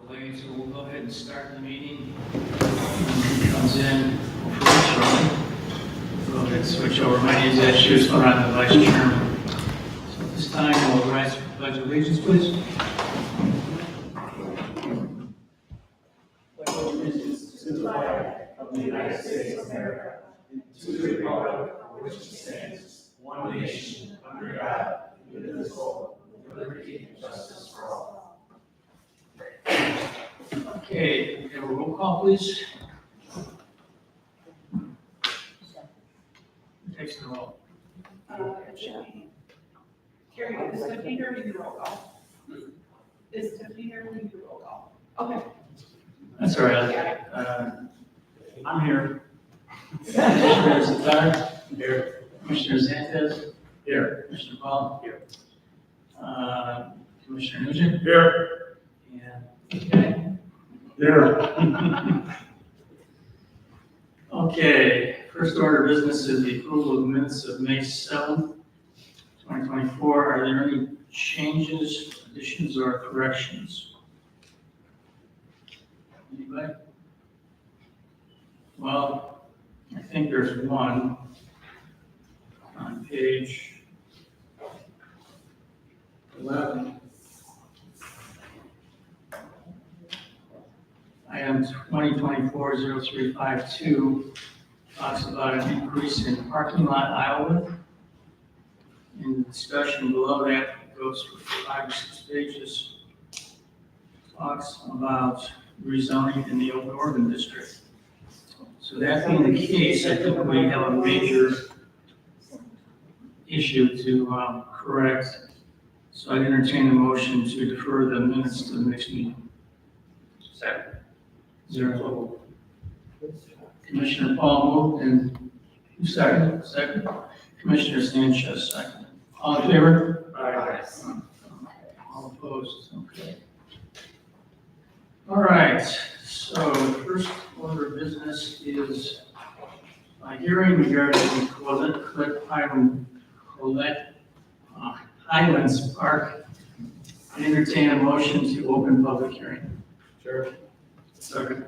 Delayed, so we'll go ahead and start the meeting. He comes in, hopefully shortly. We'll go ahead and switch over. My name is Ed Schuster, I'm the Vice Chairman. So at this time, we'll rise for the Pledge of Allegiance, please. Pledge allegiance to the flag of the United States of America, and to the republic for which it stands, one nation, under God, indivisible, with liberty and justice for all. Okay, we have a roll call, please. Who takes the roll? Carrie, is Tiffany here to do the roll call? Is Tiffany here to do the roll call? Okay. That's all right. I'm here. Commissioner Zatar? Here. Commissioner Zantes? Here. Commissioner Paul? Here. Commissioner Nugent? Here. And, okay. Here. Okay, first order of business is the approval of minutes of May 7th, 2024. Are there any changes, additions, or corrections? Anybody? Well, I think there's one on page 11. Item 2024-0352 talks about an increase in parking lot aisle width. In the discussion below that, goes for 5 or 6 pages, talks about rezoning in the open Orland district. So that being the case, I think we have a major issue to correct. So I'd entertain a motion to defer the minutes to the next meeting. Second. Zero. Commissioner Paul moved and who seconded? Second. Commissioner Sanchez second. All in favor? Aye. All opposed? Okay. All right, so the first order of business is a hearing regarding the Highlands Park. I entertain a motion to open public hearing. Sure. Second.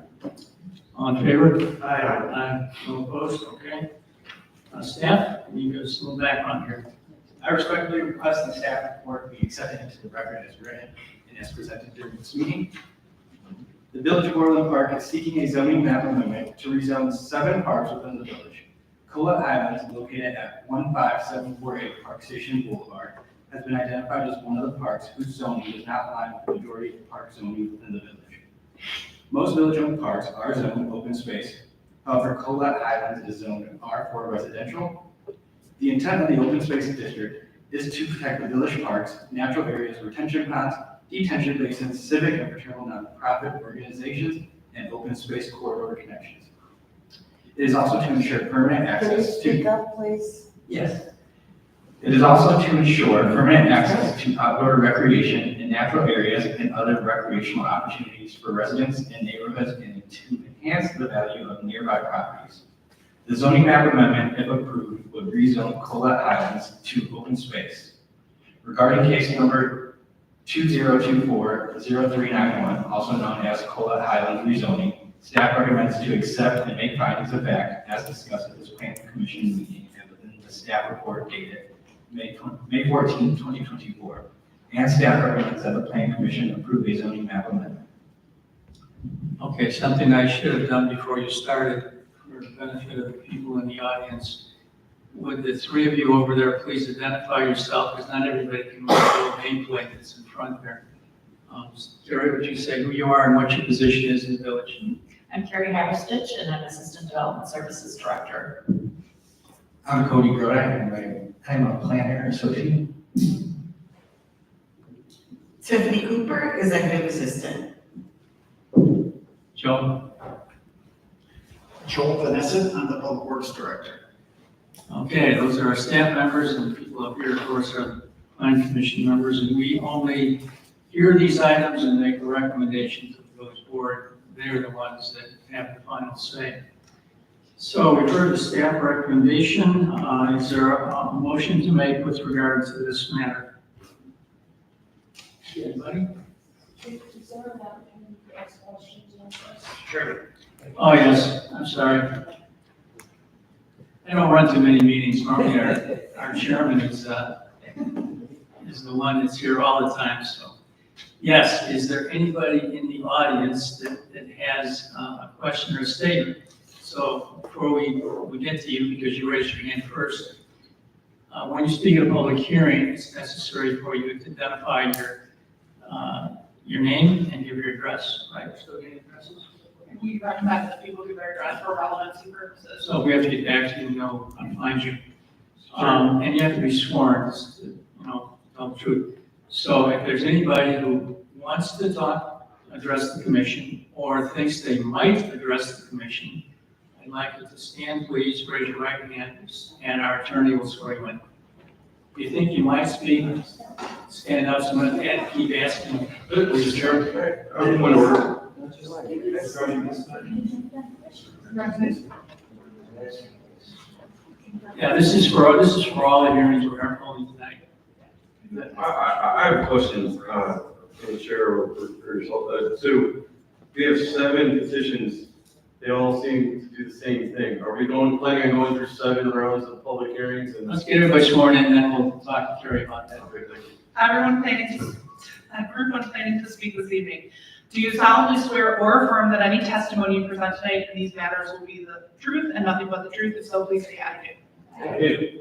All in favor? Aye. Aye. No opposed? Okay. Staff, you give us a little background here. I respectfully request the staff report be accepted into the record as written and as presented during this meeting. The Village of Orland Park is seeking a zoning map amendment to rezone 7 parks within the village. Colette Highlands, located at 15748 Park Station Boulevard, has been identified as one of the parks whose zoning does not align with the majority of park zoning within the village. Most village-owned parks are zoned open space. However, Colette Highlands is zoned R4 residential. The intent of the open space district is to protect the village parks, natural areas, retention ponds, detention basins, civic and fraternal nonprofit organizations, and open space corridor connections. It is also to ensure permanent Can you access speak to. up, please? Yes. It is also to ensure permanent access to outdoor recreation in natural areas and other recreational opportunities for residents and neighborhoods and to enhance the value of nearby properties. The zoning map amendment, if approved, would rezone Colette Highlands to open space. Regarding case number 2024-0391, also known as Colette Highlands rezoning, staff recommends to accept and make findings of fact as discussed at this planning commission meeting and within the staff report dated May 14, 2024. And staff recommends that the planning commission approve a zoning map amendment. Okay, something I should have done before you started for the benefit of the people in the audience. Would the three of you over there please identify yourself, because not everybody can read the nameplate that's in front there. Jerry, would you say who you are and what your position is in the village? I'm Carrie Haverstich, and I'm Assistant Development Services Director. I'm Cody Grodak, and I'm a planner associate. Tiffany Cooper, Executive Assistant. Joe? Joel Vanessa, I'm the Public Works Director. Okay, those are our staff members, and the people up here, of course, are the planning commission members, and we only hear these items and make a recommendation to the village board. They're the ones that have the final say. So we've heard the staff recommendation. Is there a motion to make with regard to this matter? Anybody? ask questions on this? Sure. Oh, yes, I'm sorry. I don't run too many meetings. Normally our chairman is the one that's here all the time, so. Yes, is there anybody in the audience that has a question or a statement? So before we get to you, because you raised your hand first, when you speak at a public hearing, it's necessary for you to identify your name and give your address, right? So any addresses? We recommend that people do their address for relevancy purposes. So if we have to get back to you, know, I'll find you. And you have to be sworn, just to, tell the truth. So if there's anybody who wants to talk, address the commission, or thinks they might address the commission, I'd like you to stand, please, raise your right hand, and our attorney will swear you in. If you think you might speak, stand up, someone and keep asking. Mr. Chairman, point of order. Yeah, this is for all the hearings we're holding tonight. I have a question, for the chair or for yourself. So we have 7 petitions. They all seem to do the same thing. Are we planning on going through 7 rounds of public hearings? And Let's get everybody sworn in, and then we'll talk to Carrie about that. Okay, thank you. Everyone planning to speak this evening. Do you solemnly swear or affirm that any testimony you present tonight in these matters will be the truth and nothing but the truth? If so, please say I do. I do.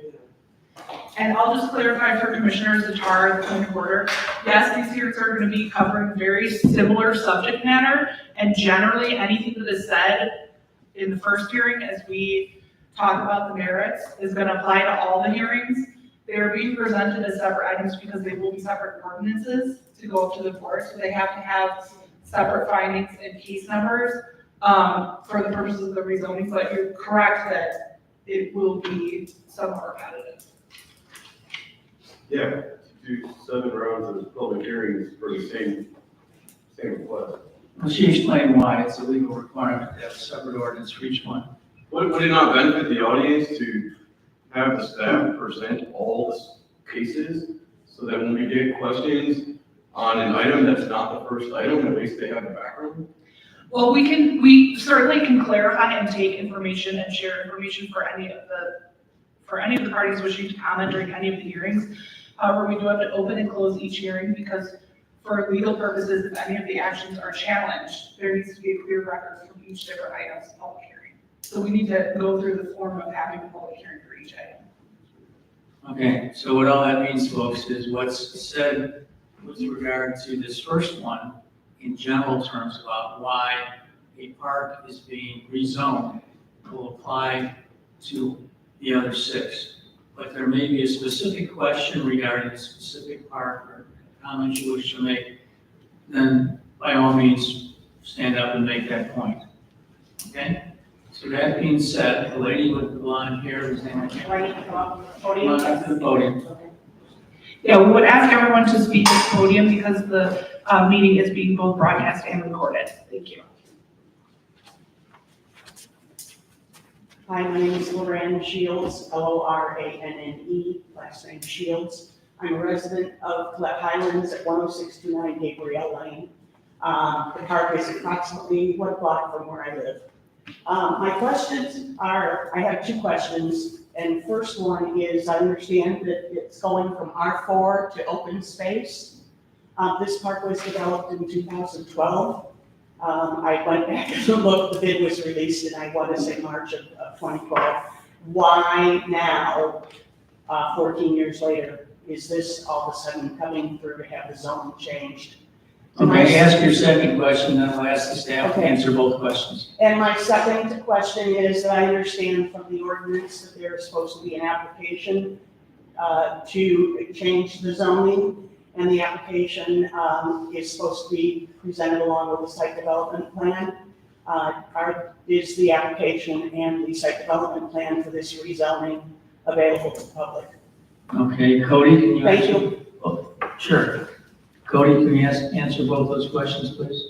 And I'll just clarify for commissioners, the tar, the point of order. Yes, these hearings are going to be covering very similar subject matter, and generally anything that is said in the first hearing as we talk about the merits is going to apply to all the hearings. They are being presented as separate items because they will be separate ordinances to go up to the board, so they have to have separate findings and case numbers for the purposes of the rezoning, but you're correct that it will be somewhat repetitive. Yeah, to do 7 rounds of public hearings for the same request. Well, she explained why it's a legal requirement to have a separate ordinance for each one. Would it not benefit the audience to have the staff present all the cases so that when we get questions on an item that's not the first item, at least they have the background? Well, we certainly can clarify and take information and share information for any of the parties wishing to comment during any of the hearings. However, we do have to open and close each hearing because for legal purposes, if any of the actions are challenged, there needs to be a clear record from each different item's public hearing. So we need to go through the form of having a public hearing for each item. Okay, so what all that means, folks, is what's said with regard to this first one in general terms about why a park is being rezoned will apply to the other 6. But there may be a specific question regarding a specific park or comments you wish to make, then by all means, stand up and make that point. Okay? So that being said, the lady with the blonde hair, is name again? Come on up to the podium. Yeah, we would ask everyone to speak at the podium because the meeting is being both broadcast and recorded. Thank you. Hi, my name is Lorraine Shields, Loranne, last name Shields. I'm a resident of Colette Highlands at 10629 Gabriel Lane. The park is approximately 1 block from where I live. My questions are, I have 2 questions, and first one is, I understand that it's going from R4 to open space. This park was developed in 2012. I went back and looked, the bid was released in, I want to say March of 2012. Why now, 14 years later, is this all of a sudden coming through to have the zone changed? Okay, ask your second question, then I'll ask the staff to Okay. answer both questions. And my second question is that I understand from the ordinance that there's supposed to be an application to change the zoning, and the application is supposed to be presented along with the site development plan. Is the application and the site development plan for this rezoning available to the public? Okay, Cody, can you Thank answer? you. Oh, sure. Cody, can you answer both those questions, please?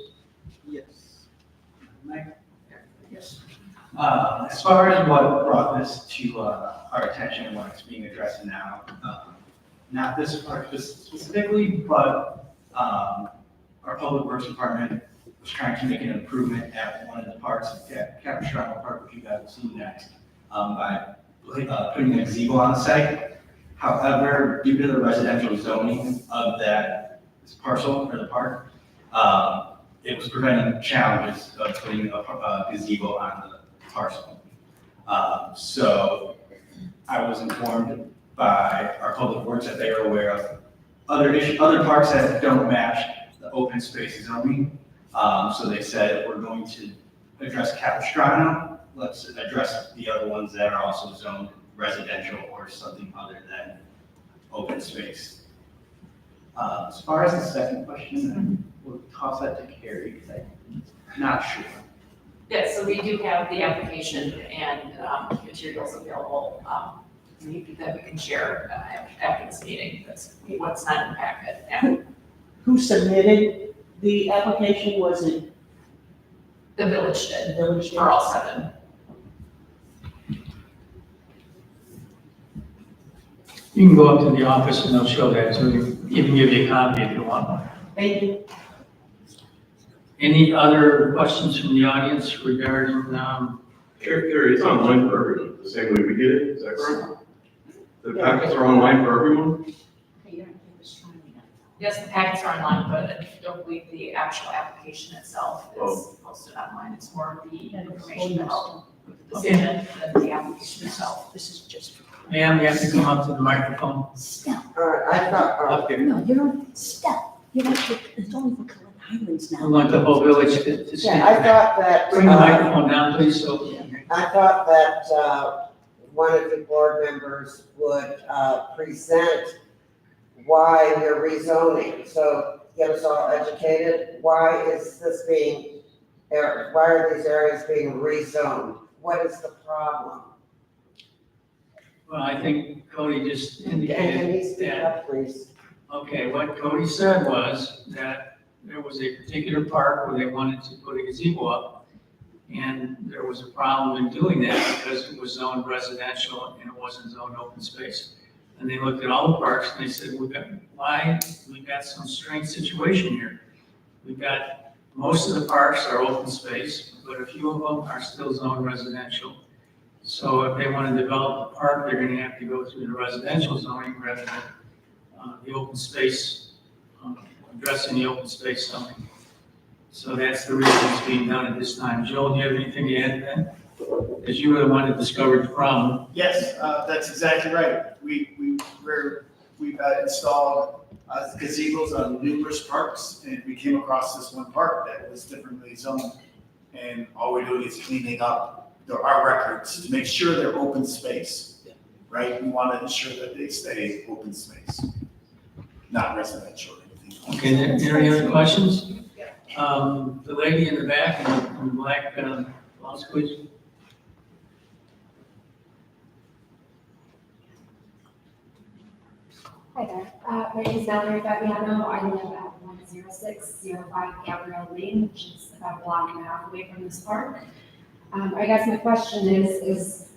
Yes. Yes. As far as what brought this to our attention and what is being addressed now, not this part specifically, but our public works department was trying to make an improvement at one of the parks, Capistrano Park, if you guys have seen that, by putting a gazebo on the site. However, due to the residential zoning of that parcel or the park, it was preventing challenges of putting a gazebo on the parcel. So I was informed by our public works that they are aware of other parks that don't match the open space zoning. So they said, we're going to address Capistrano, let's address the other ones that are also zoned residential or something other than open space. As far as the second question, we'll toss that to Carrie, because I'm not sure. Yes, so we do have the application and materials available that we can share after this meeting. That's what's not in the packet. And Who submitted the application? Was it the village the did village? for all 7. You can go up to the office and they'll show that to you, even give you a copy if you want one. Thank you. Any other questions from the audience regarding, Carrie, it's online for everyone, the same way we get it, is that correct? The packets are online for everyone? Yes, the packets are online, but I don't believe the actual application itself is posted online. It's more of the information to help with the decision than the application itself. This is just for. ma'am, you have to come up to the microphone. Step. I thought, Okay. No, you don't step. You don't, it's only for Colin Highlands We now. want the whole village to see. yeah, I thought that, Bring the microphone down, please, so. I thought that, one of the board members would, present why you're rezoning. So get us all educated. Why is this being, why are these areas being rezoned? What is the problem? Well, I think Cody just And can you indicated speak that. up, please? Okay, what Cody said was that there was a particular park where they wanted to put a gazebo up. And there was a problem in doing that because it was zoned residential and it wasn't zoned open space. And they looked at all the parks and they said, we've got some strange situation here. We've got, most of the parks are open space, but a few of them are still zoned residential. So if they want to develop a park, they're going to have to go through the residential zoning rather than the open space, addressing the open space zoning. So that's the reason it's being done at this time. Joel, do you have anything to add to that? Because you were the one that discovered the problem. Yes, that's exactly right. We've installed gazebos on numerous parks, and we came across this one park that was differently zoned. And all we're doing is cleaning up our records to make sure they're open space, right? We want to ensure that they stay open space, not residential or anything else. Okay, are there any other questions? The lady in the back in the black blouse, please. Hi there. My name is Valerie Fabiano. I live at 10605 Gabrielle Lane, which is about a block and a half away from this park. I guess my question is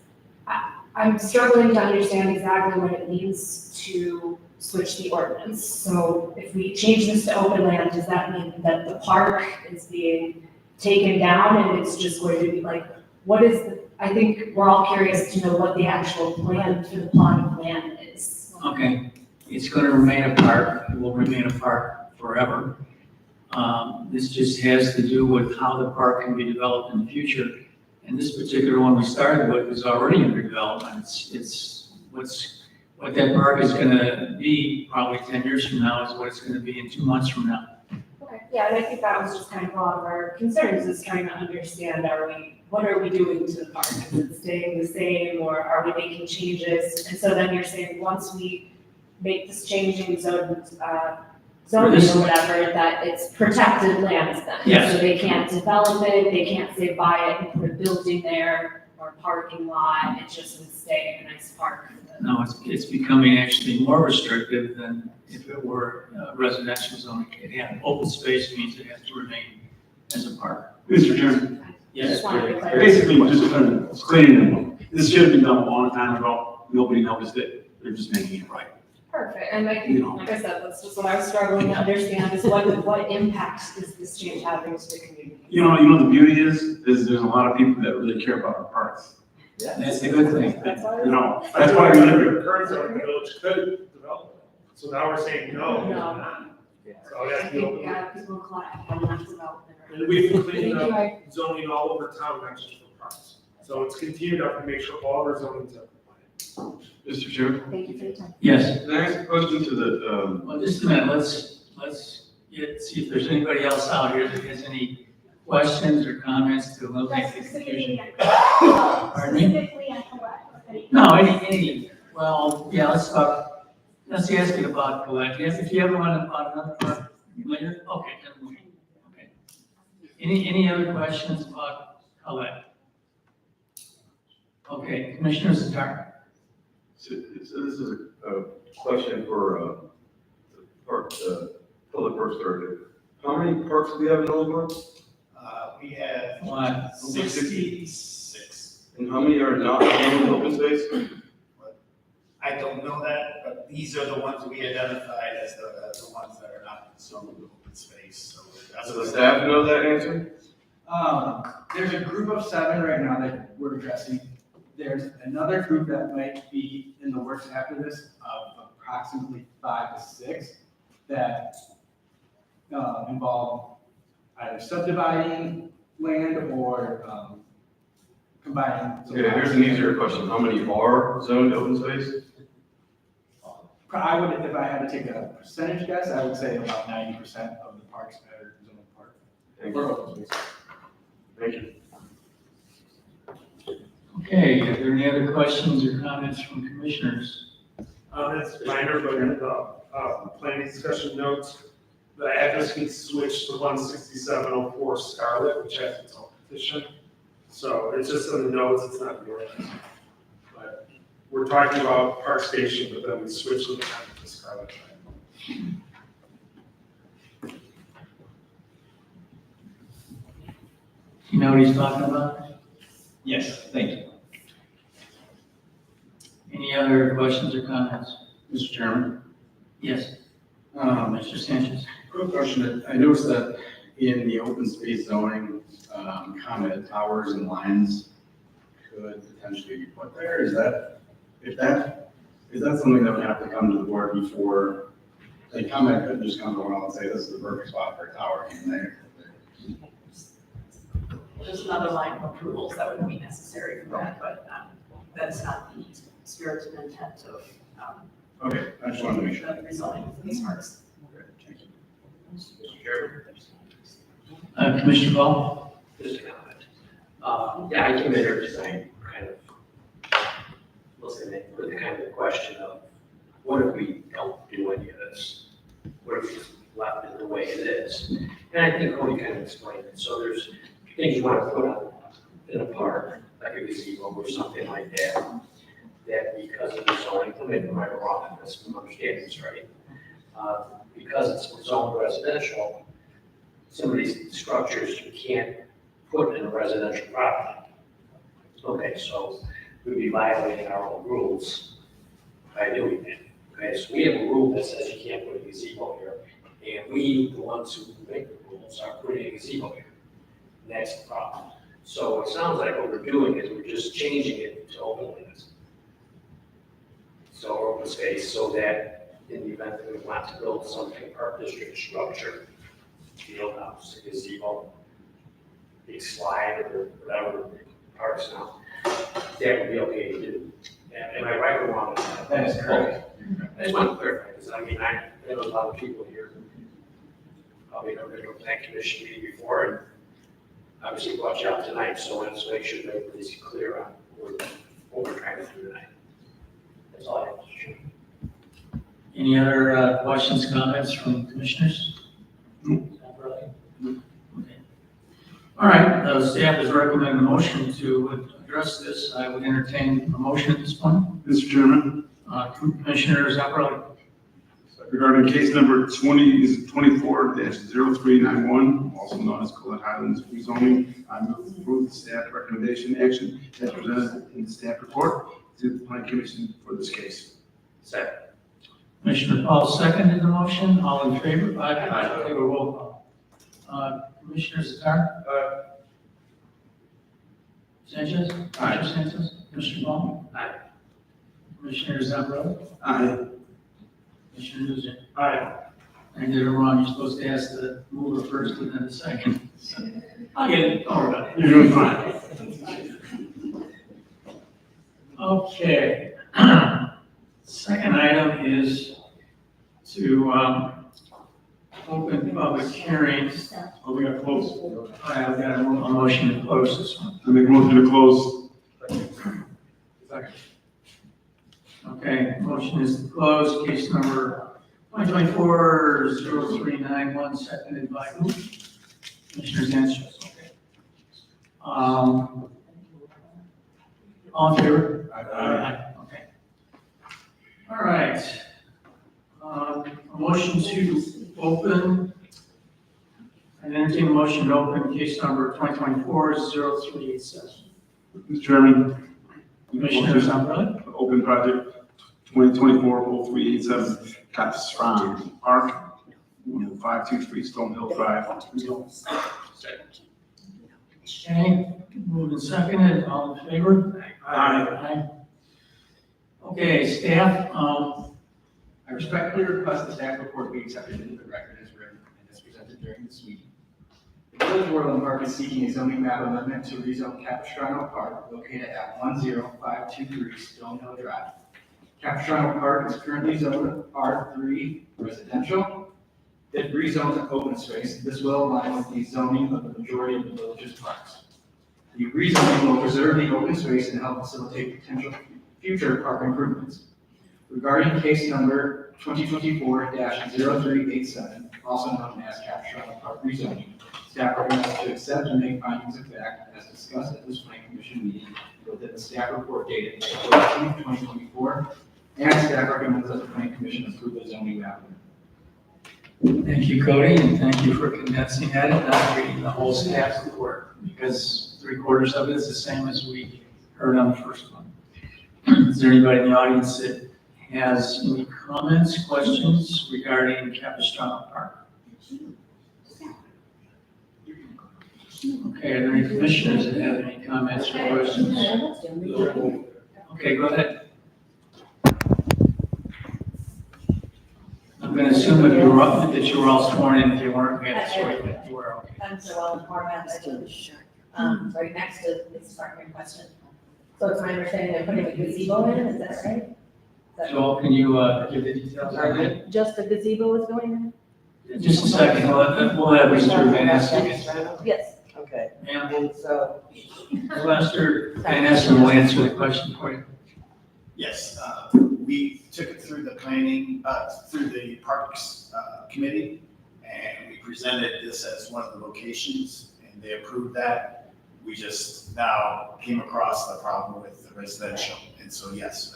I'm struggling to understand exactly what it means to switch the ordinance. So if we change this to open land, does that mean that the park is being taken down and it's just going to be like, what is the, I think we're all curious to know what the actual plan for the plot of land is. Okay, it's going to remain a park. It will remain a park forever. This just has to do with how the park can be developed in the future. And this particular one we started with is already under development. It's what that park is going to be probably 10 years from now is what it's going to be in 2 months from now. Okay, yeah, and I think that was just kind of a lot of our concerns, is trying to understand, what are we doing to the park? Is it staying the same, or are we making changes? And so then you're saying, once we make this change in zoning or whatever, that it's protected lands then? Yes. So they can't develop it, they can't say buy it and put a building there, or a parking lot, it just would stay in a nice park. No, it's becoming actually more restrictive than if it were residential zoning. Open space means it has to remain as a park. Mr. Chairman, Just wanted to clarify. basically just kind of cleaning them. This should have been done a long time ago. Nobody noticed it. They're just making it right. Perfect, and I think, like I said, that's just what I was struggling to understand, is what impact is this change having to the community? You know, the beauty is there's a lot of people that really care about our parks. That's a good thing. You know, that's why we live here. Current zoning village could develop it. So now we're saying no. No. So it has I to be think, open. yeah, people collect on that development. And we've been cleaning Thank you, up zoning all over town, not just for parks. So it's continued up to make sure all of our zonings are compliant. Mr. Chair, Thank you for your time. Yes, can I ask a question to the, well, just a minute, let's see if there's anybody else out here that has any questions or comments to eliminate the confusion. Pardon me? Specifically, I collect. No, well, yeah, let's ask you about Colette. Yes, if you ever want about another part later, okay, then we, okay. Any other questions about Colette? Okay, Commissioner Zadar. So this is a question for Public Works Director. How many parks do we have in Illinois? We have What? 66. And how many are not in open space? I don't know that, but these are the ones we identified as the ones that are not zoned with open space, so that's. Does the staff know that answer? There's a group of 7 right now that we're addressing. There's another group that might be in the works after this of approximately 5 to 6 that involve either subdividing land or combining. Okay, here's an easier question. How many are zoned open space? I would, if I had to take a percentage guess, I would say about 90% of the parks are zoned park. Thank Or you. open space. Thank you. Okay, are there any other questions or comments from commissioners? That's minor, but in the planning discussion notes, the address gets switched to 16704 Scarlet, which has its own petition. So it's just in the notes, it's not the ordinance. But we're talking about Park Station, but then we switched it to Scarlet. You know what he's talking about? Yes, thank you. Any other questions or comments? Mr. Chairman, Yes, Mr. Sanchez. quick question. I noticed that in the open space zoning, comment towers and lines could potentially be put there. Is that something that would have to come to the board before, like, comment couldn't just come around and say, this is the perfect spot for a tower in there? There's another line of approvals that would be necessary for that, but that's not the spirit and intent of Okay, I just wanted to make sure. the rezoning for these parks. Okay, thank you. Mr. Chairman? Commissioner Ball? Just a comment. Yeah, I came in here tonight kind of listening with the kind of question of, what if we don't do any of this? What if we just left it the way it is? And I think Cody kind of explained it. So there's things you want to put on in a park, like a gazebo or something like that, that because of the zoning, maybe I'm right or wrong on this, from understanding this right, because it's zoned residential, some of these structures you can't put in a residential property. Okay, so we'd be violating our own rules by doing it. Okay, so we have a rule that says you can't put a gazebo here, and we, the ones who make the rules, are putting a gazebo here. And that's the problem. So it sounds like what we're doing is we're just changing it to open limits. So open space, so that in the event that we want to build something park district structure, field house, a gazebo, a slide or whatever parks now, that would be okay to do. Am I right or wrong with that? That is correct. I just want to clarify, because I mean, I know a lot of people here, probably never been to a plan commission meeting before, and obviously brought you out tonight, so let's make sure that everybody's clear on what we're trying to do tonight. That's all I have to share. Any other questions, comments from commissioners? Okay. All right, staff has recommended a motion to address this. I would entertain a motion at this point. Mr. Chairman, Commissioner Zapparelli. regarding case number 24-0391, also known as Colette Highlands rezoning, I move to approve the staff recommendation action as presented in the staff report to the Planning Commission for this case. Second. Commissioner Paul seconded the motion. All in favor? Aye. Okay, we'll roll call. Commissioner Zatar? Aye. Sanchez? Commissioner Sanchez? Commissioner Paul? Aye. Commissioner Zambrano? Aye. Commissioner Nugent? Aye. I did it wrong. You're supposed to ask the mover first and then the second. I'll get it. Don't worry about it. You're doing fine. Okay. Second item is to open public hearings. Oh, we got close. I've got a motion to close this one. I make a motion to close. Okay, motion is to close case number 2024-0391, seconded by who? Commissioner Sanchez. Okay. All in favor? Aye. Okay. All right. A motion to open, and entertain a motion to open case number 2024-0387. Mr. Chairman. Commissioner Zambrano? Open project 2024-0387, Capistrano Park, 523 Stone Hill Drive. Okay, moved and seconded, all in favor? Aye. Okay, staff, I respectfully request the staff report be accepted into the record as written and as presented during this meeting. The Village of Orland Park is seeking a zoning map amendment to rezone Capistrano Park located at 10523 Stone Hill Drive. Capistrano Park is currently zoned R3 residential. If rezoned to open space, this will align with the zoning of the majority of the village's parks. The rezoning will preserve the open space and help facilitate potential future park improvements. Regarding case number 2024-0387, also known as Capistrano Park rezoning, staff recommends to accept and make findings of fact as discussed at this planning commission meeting within the staff report dated May 14, 2024, and staff recommends that the planning commission approve the zoning map. thank you, Cody, and thank you for condensing that and not reading the whole staff report, because 3/4 of it is the same as we heard on the first one. Is there anybody in the audience that has any comments, questions regarding Capistrano Park? Okay, are there any commissioners that have any comments or questions? Okay, go ahead. I'm going to assume that you were all sworn in. If you weren't, we had to swear you in. You were okay. I'm so well informed, I live, right next to this parking question. So it's my understanding they're putting a gazebo in, is that right? Joel, can you give the details on that? Just the gazebo is going Just a second, we'll have Mr. Van Essen. in? Yes. Okay, Ma'am, and so, Mr. Van Essen will answer the question for you. Yes, we took it through the planning, through the Parks Committee, and we presented this as one of the locations, and they approved that. We just now came across the problem with the residential, and so yes,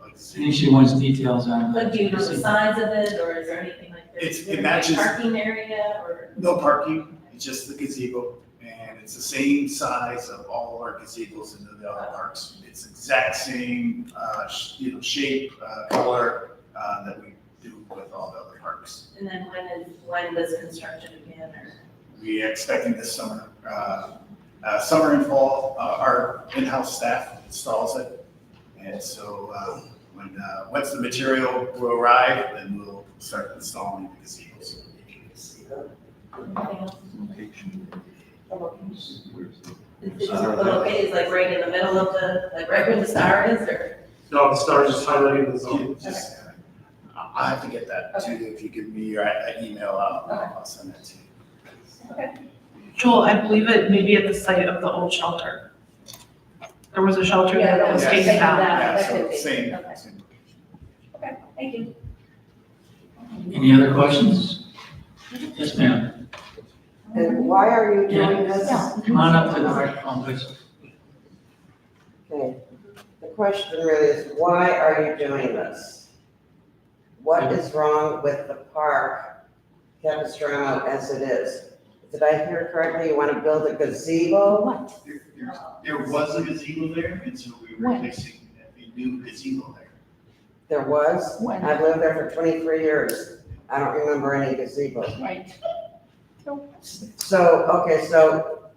I think she wants details on Like, that. do you know the size of it, or is there anything like this? It Is there matches- Parking area, or? no parking, it's just the gazebo, and it's the same size of all of our gazebos in the other parks. It's exact same, shape, color, that we do with all the other parks. And then when does construction begin, or? We are expecting this summer, summer and fall, our in-house staff installs it. And so, once the material will arrive, then we'll start installing the gazebos. Is like right in the middle of like right where the star is, or? No, the star is just highlighting the zone. Just, I'll have to get that to you. If you give me your email, I'll send that to you. Joel, I believe it may be at the site of the old shelter. There was a shelter there that was Yeah, taken down. Yeah, that so could be. same. Okay. Okay, thank you. Any other questions? Yes, ma'am. and why are you doing this? Come on up to the microphone, please. Okay, the question really is, why are you doing this? What is wrong with the park, Capistrano as it is? Did I hear correctly, you want to build a gazebo? What? There was a gazebo there, and so we were replacing a new gazebo there. There was? When? I've lived there for 23 years. I don't remember any gazebo. Right. So, okay, so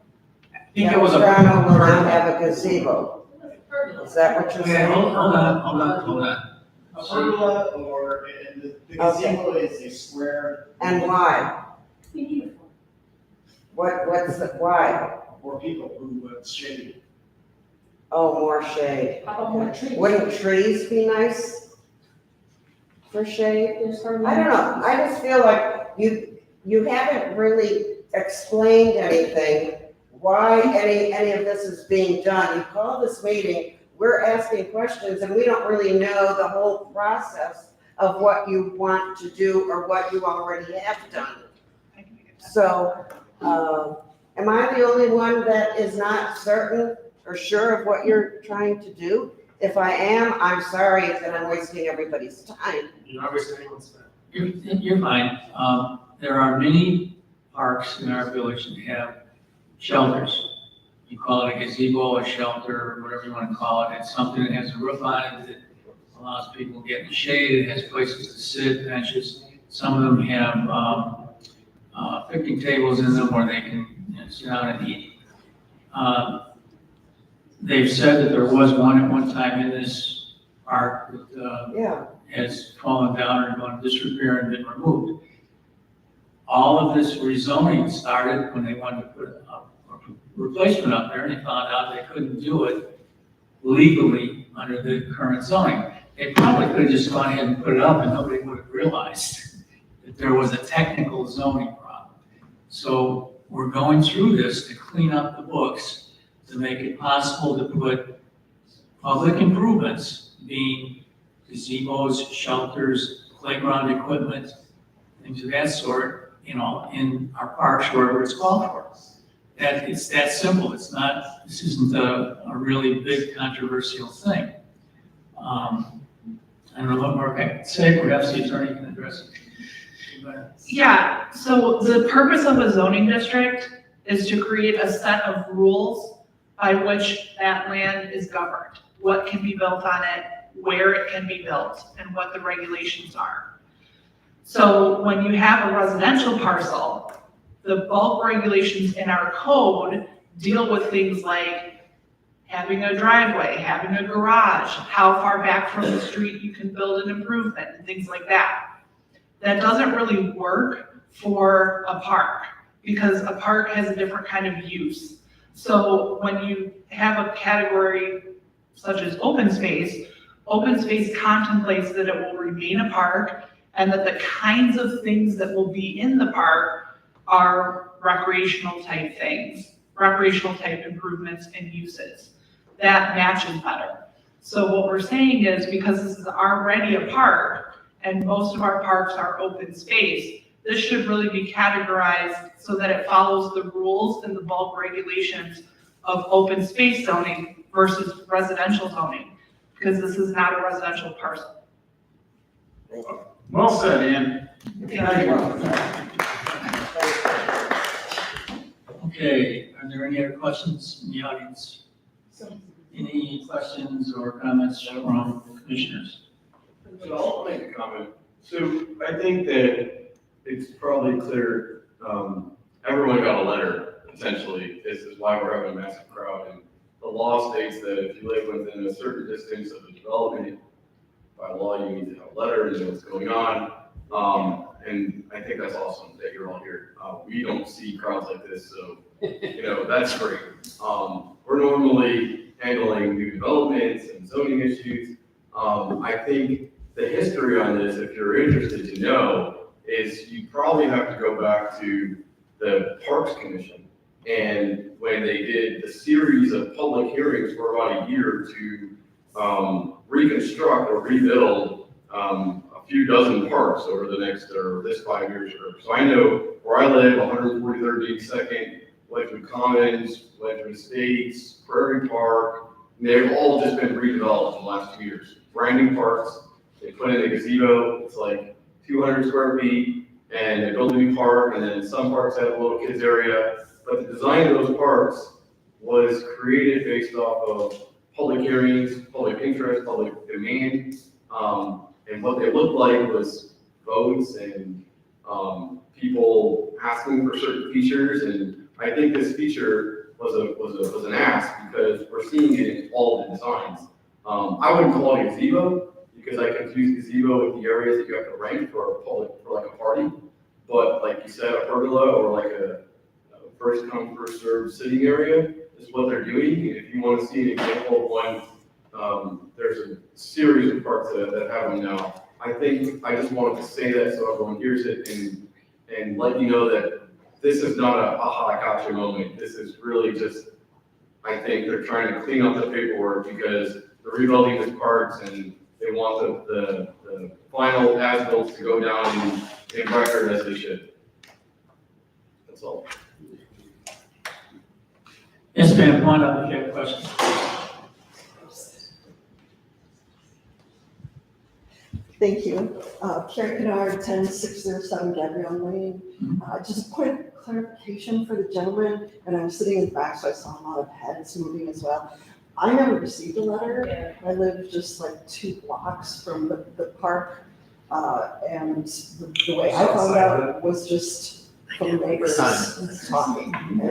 I think it was a. Capistrano will not have a gazebo. Is that what you're Okay, saying? hold on. A pergola or, and the gazebo is a square. And why? What's the, why? For people who shade. Oh, more shade. How about more trees? Wouldn't trees be nice for shade? There's hardly. I don't know, I just feel like you haven't really explained anything, why any of this is being done. You call this meeting, we're asking questions, and we don't really know the whole process of what you want to do or what you already have done. So, am I the only one that is not certain or sure of what you're trying to do? If I am, I'm sorry that I'm wasting everybody's time. You're not wasting anyone's time. You're fine. There are many parks in our village that have shelters. You call it a gazebo, a shelter, or whatever you want to call it. It's something that has a roof on it that allows people to get in the shade. It has places to sit, benches. Some of them have picnic tables in them where they can sit down and eat. They've said that there was one at one time in this park that Yeah, has fallen down or gone disrepair and been removed. All of this rezoning started when they wanted to put a replacement up there, and they found out they couldn't do it legally under the current zoning. They probably could have just gone ahead and put it up and nobody would have realized that there was a technical zoning problem. So we're going through this to clean up the books, to make it possible to put public improvements, being gazebos, shelters, playground equipment, things of that sort, in our parks wherever it's called for. It's that simple. It's not, this isn't a really big controversial thing. I don't know what more I can say, perhaps the attorney can address it. Yeah, so the purpose of a zoning district is to create a set of rules by which that land is governed. What can be built on it, where it can be built, and what the regulations are. So when you have a residential parcel, the bulk regulations in our code deal with things like having a driveway, having a garage, how far back from the street you can build an improvement, and things like that. That doesn't really work for a park, because a park has a different kind of use. So when you have a category such as open space contemplates that it will remain a park, and that the kinds of things that will be in the park are recreational type things, recreational type improvements and uses. That matches better. So what we're saying is, because this is already a park, and most of our parks are open space, this should really be categorized so that it follows the rules and the bulk regulations of open space zoning versus residential zoning, because this is not a residential parcel. Well said, Ann. Okay, are there any other questions in the audience? Any questions or comments from commissioners? So I'll make a comment. So I think that it's probably clear, everyone got a letter, essentially. This is why we're having a massive crowd. And the law states that if you live within a certain distance of the development, by law, you need to have a letter and know what's going on. And I think that's awesome that you're all here. We don't see crowds like this, so, that's great. We're normally handling new developments and zoning issues. I think the history on this, if you're interested to know, is you probably have to go back to the Parks Commission. And when they did the series of public hearings for about a year to reconstruct or rebuild a few dozen parks over the next, or this 5 years. So I know where I live, 143rd Beach Second, Ledgewood Commons, Ledgewood Estates, Prairie Park, and they've all just been redeveloped in the last 2 years. Brand new parks, they put in a gazebo, it's like 200 square feet, and they built a new park, and then some parks have a little kids area. But the design of those parks was created based off of public hearings, public interest, public demand. And what they looked like was votes and, people asking for certain features. And I think this feature was an ask because we're seeing it in all the designs. I wouldn't call it a gazebo because I confuse gazebo with the areas that you have to rent for a public, for like a party. But like you said, a pergola or like a first come, first served sitting area is what they're doing. And if you want to see an example of one, there's a series of parks that have them now. I think I just wanted to say that so everyone hears it and let you know that this is not a aha gotcha moment. This is really just, I think they're trying to clean up the paperwork because they're rebuilding these parks and they want the final as-bills to go down in record as they should. That's all. Yes, ma'am, come on up if you have a question. Thank you. Karen Kennard, 10607 Gabrielle Lane. Just a point of clarification for the gentleman, and I'm sitting in the back, so I saw a lot of heads moving as well. I never received a letter. I live just like 2 blocks from the park, and the way I found out was just from neighbors talking. No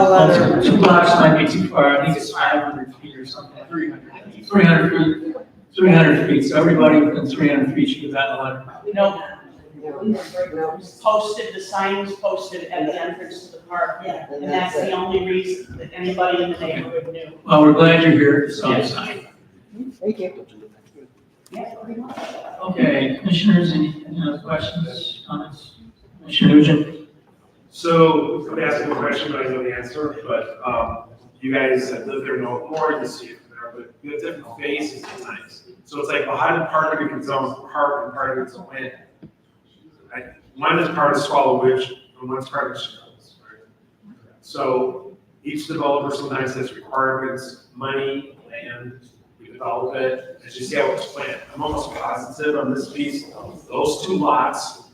letter. 2 blocks might be too far, I think it's 500 feet or something, 300 feet, 300 feet, so everybody within 300 feet should have gotten a letter. No, No. posted, the sign was posted at the entrance to the park. Yeah. And that's the only reason that anybody in the neighborhood knew. Well, we're glad you're here, it's on the sign. Thank you. Yeah, pretty much. Okay, commissioners, any other questions, comments? Commissioner Nugent? So, I'm asking a question, but I know the answer, but, you guys that live there know more than see it there, but you have different phases sometimes. So it's like, well, how did part of it zone park and part of it's land? One is part of Swallow Ridge and one's part of Chicago's, right? So each developer sometimes has requirements, money, land, we develop it, as you see how it's planned. I'm almost positive on this piece, those 2 lots,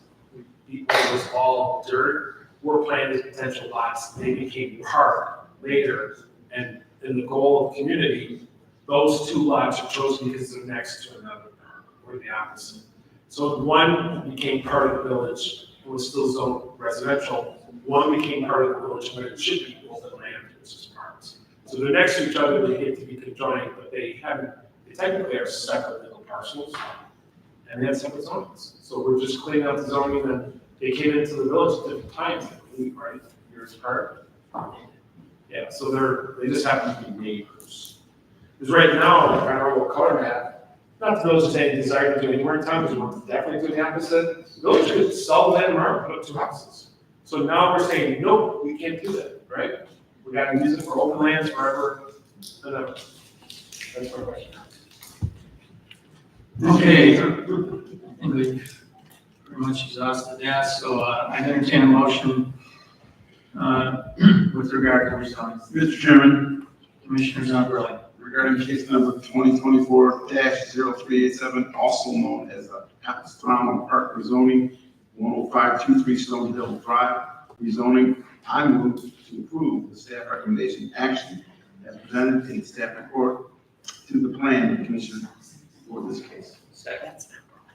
it was all dirt, were planned as potential lots, they became park later. And in the goal of community, those 2 lots are chosen because they're next to another park, or the opposite. So one became part of the village, it was still zoned residential. One became part of the village, but it should be open land, it's just parks. So they're next to each other, they get to be conjoined, but they technically are separate little parcels. And they have separate zones. So we're just cleaning up the zoning, and they came into the village at different times, I believe, right, years apart. Yeah, so they just happen to be neighbors. Because right now, I don't know what color map, not the village is saying desire to do any more in town, because we want to definitely do the opposite. The village could sell land tomorrow and put up 2 houses. So now we're saying, nope, we can't do that, right? We gotta use it for open lands forever and ever. That's my question. Okay, I think we've pretty much exhausted that, so I entertain a motion with regard to rezoning. Mr. Chairman, Commissioner Zamperli. regarding case number 2024-0387, also known as the Capistrano Park rezoning, 10523 Stone Hill Drive rezoning, I move to approve the staff recommendation action as presented in the staff report to the planning commission for this case.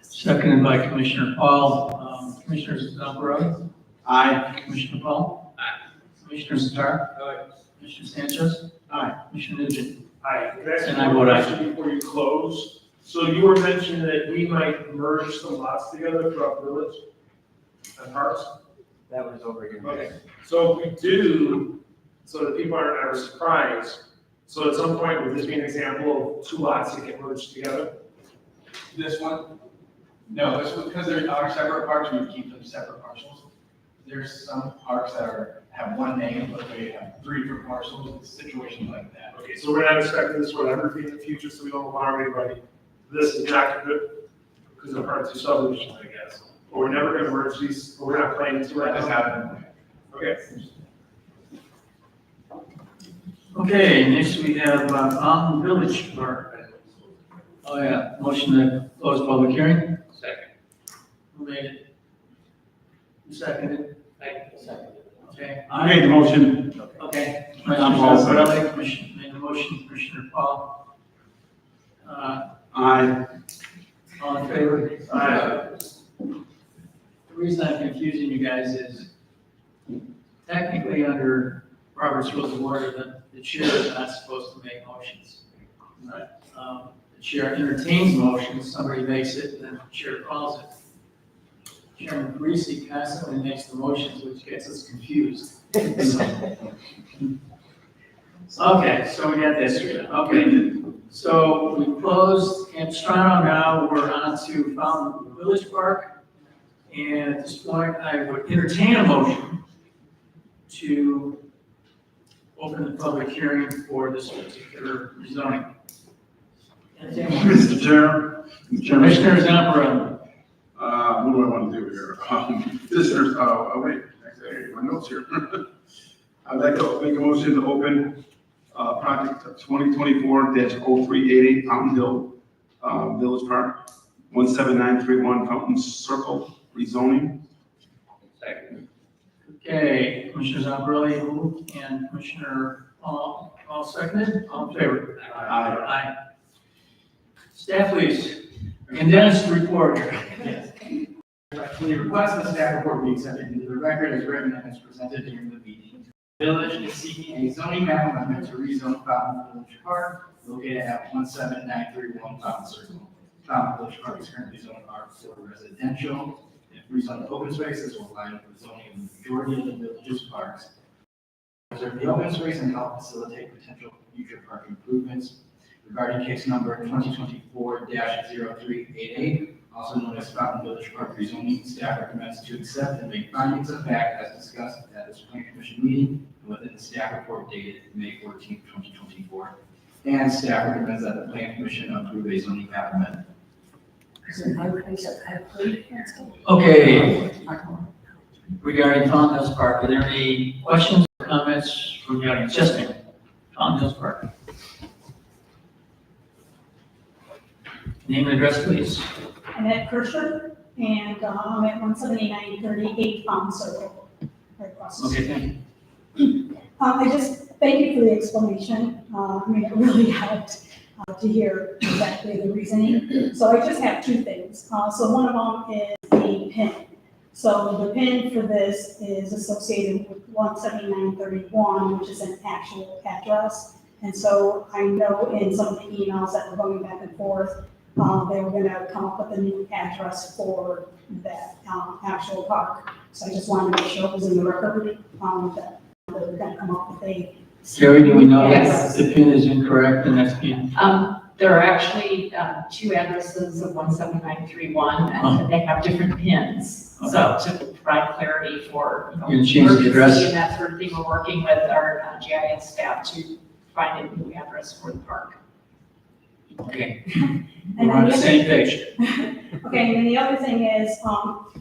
Seconded by Commissioner Paul. Commissioner Zamperli. Aye. Commissioner Paul. Aye. Commissioner Zatar. Aye. Commissioner Sanchez. Aye. Commissioner Nugent. Hi, can I ask And you I a vote aye. question before you close? So you were mentioning that we might merge some lots together throughout the village and parks? That was over here. Okay, so if we do, so that people aren't ever surprised, so at some point, would this be an example of 2 lots that get merged together? This one? No, this one, because there are separate parks, we would keep them separate parcels. There's some parks that have one name, but they have 3 different parcels, it's situations like that. Okay, so we're not expecting this would ever be in the future, so we don't alarm anybody. This is not good, because they're part of 2 subdivisions, I guess. But we're never gonna merge these, or we're not planning to right That has now. happened. Okay. Okay, next we have Orland Village Park. Oh yeah, motion to close public hearing. Second. Who made it? Who seconded it? Seconded. Okay. I made the motion. Okay. I'm Paul. Commissioner Zamperli, Commissioner made the motion, Commissioner Paul. Aye. All in favor? Aye. The reason I'm confusing you guys is technically under Robert's Rules of Order, the chair is not supposed to make motions. Right. The chair entertains motions, somebody makes it, and then the chair calls it. Chairman Parisi constantly makes the motions, which gets us confused. Okay, so we got this straight. Okay, so we closed Capistrano, now we're on to Fountain Village Park. And at this point, I would entertain a motion to open the public hearing for this particular rezoning. Mr. Chair. Commissioner Zamparelli. What do I want to do here? Visitors, wait, actually, my notes here. I'd like to make a motion to open, project 2024-0388 Fountain Hill, Village Park, 17931 Fountain Circle, rezoning. Second. Okay, Commissioner Zamparelli moved and Commissioner all seconded, all in favor? Aye. Aye. Staff please, condensed report here. Yes. The request the staff report be accepted into the record as written and as presented during the meeting. The village is seeking a zoning map amendment to rezone Fountain Village Park located at 17931 Fountain Circle. Fountain Village Park is currently zoned R4 residential. If rezoned open spaces will align with the zoning in the majority of the village's parks. Preserve the open space and help facilitate potential future park improvements. Regarding case number 2024-0388, also known as Fountain Village Park rezoning, staff recommends to accept and make findings of fact as discussed at this planning commission meeting and within the staff report dated May 14, 2024. And staff recommends that the planning commission approve a zoning map amendment. Okay. Regarding Fountain Hills Park, are there any questions or comments from the audience? Yes, ma'am. Fountain Hills Park. Name and address, please. Annette Kirscher, and I'm at 17938 Fountain Circle, right across the street. Okay, thank you. I just, thank you for the explanation. I mean, it really helped to hear exactly the reasoning. So I just have two things. So one of them is the PIN. So the PIN for this is associated with 17931, which is an actual address. And so I know in some of the emails that were going back and forth, they were going to come up with a new address for that actual park. So I just wanted to make sure it was in the record that they were going to come up with a. Jerry, do we know Yes. if the PIN is incorrect and that's being? There are actually two addresses of 17931, and they have different pins. So to provide clarity for, You can change the address. emergency and that sort of thing, we're working with our GIS staff to find a new address for the park. Okay. And We're on the then same page. Okay, and the other thing is,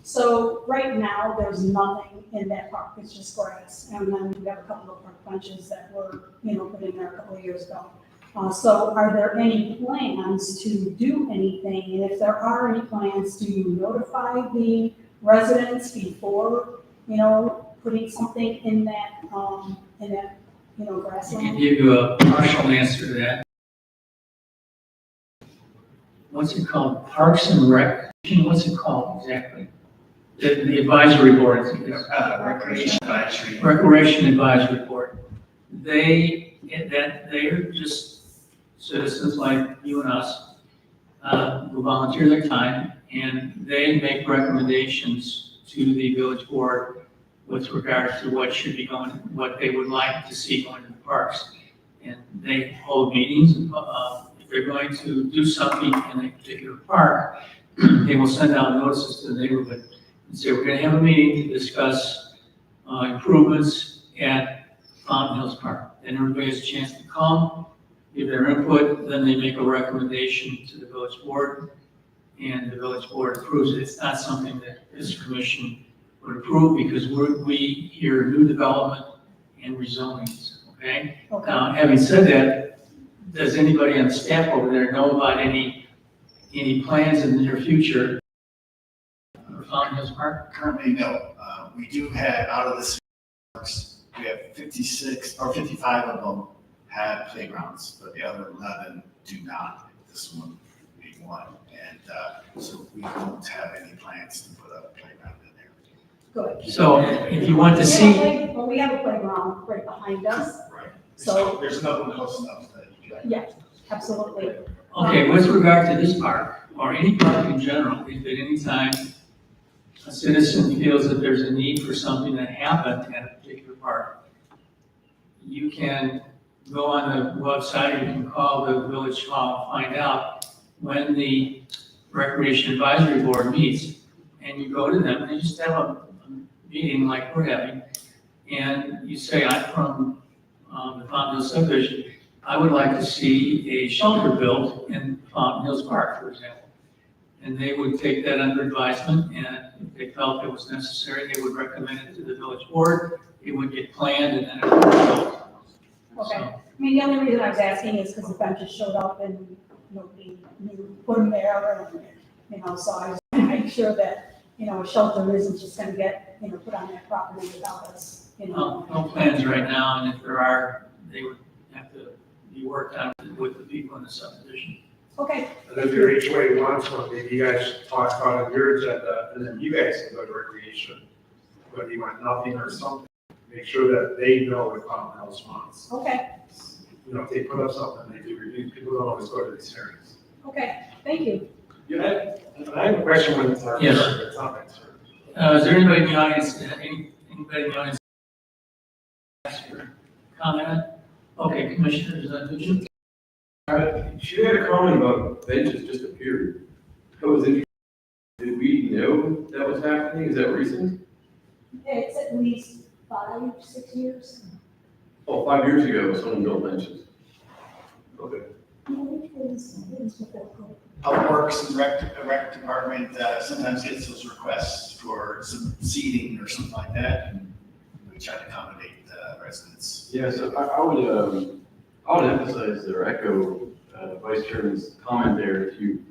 so right now, there's nothing in that park, it's just grass. And then we have a couple of park benches that were, put in there a couple of years ago. So are there any plans to do anything? And if there are any plans, do you notify the residents before, putting something in that, I can grassland? give you a partial answer to that. What's it called? Parks and Rec? What's it called exactly? The advisory board. Recreation advisory. Recreation Advisory Board. They're just citizens like you and us, who volunteer their time, and they make recommendations to the village board with regard to what should be going, what they would like to see going in the parks. And they hold meetings, if they're going to do something in a particular park, they will send out notices to the neighborhood and say, we're gonna have a meeting to discuss improvements at Fountain Hills Park. And everybody has a chance to come, give their input, then they make a recommendation to the village board, and the village board approves it. It's not something that this commission would approve because we hear new development and rezonings, okay? Now, having said that, does anybody on the staff over there know about any plans in the near future for Fountain Hills Park? Currently, no. We do have, out of the parks, we have 56 or 55 of them have playgrounds, but the other 11 do not. this one being one. And so we don't have any plans to put a playground in there. Good. So if you want to see, Well, we have a playground right behind us, Right. so, There's another one close enough that you can. yeah, absolutely. okay, with regard to this park, or any park in general, if at any time a citizen feels that there's a need for something that happened at a particular park, you can go on the website, or you can call the village hall, find out when the Recreation Advisory Board meets, and you go to them, and you just have a meeting like we're having, and you say, I'm from the Fountain Hills subdivision, I would like to see a shelter built in Fountain Hills Park, for example. And they would take that under advisement, and if they felt it was necessary, they would recommend it to the village board, it would get planned, and then it would be built. Okay. I mean, the only reason I was asking is because the benches showed up and nobody knew, put them there, and, so I was trying to make sure that, a shelter isn't just gonna get, put on that property without us, No plans right now, and if there are, they would have to be worked out with the people in the subdivision. Okay, And if your HOA wants one, maybe you guys should talk about it on your agenda, and then you guys can go to recreation. Whether you want nothing or something, make sure that they know what Fountain House wants. okay, If they put up something, they do review, people don't always go to these hearings. okay, thank you. Yeah, I have a question when it's our turn, Yes. but it's not my turn. Is there anybody in the audience, anybody in the audience ask for comment? Okay, Commissioner, is that you? She had a comment about benches just appeared. That was interesting. Did we know that was happening? Is that recent? It's at least 5, 6 years. Oh, 5 years ago, someone built benches. Okay. No, it was before COVID. Public Works and rec department sometimes gets those requests for some seating or something like that, and we try to accommodate residents. Yeah, so I would emphasize or echo Vice Chairman's comment there. If you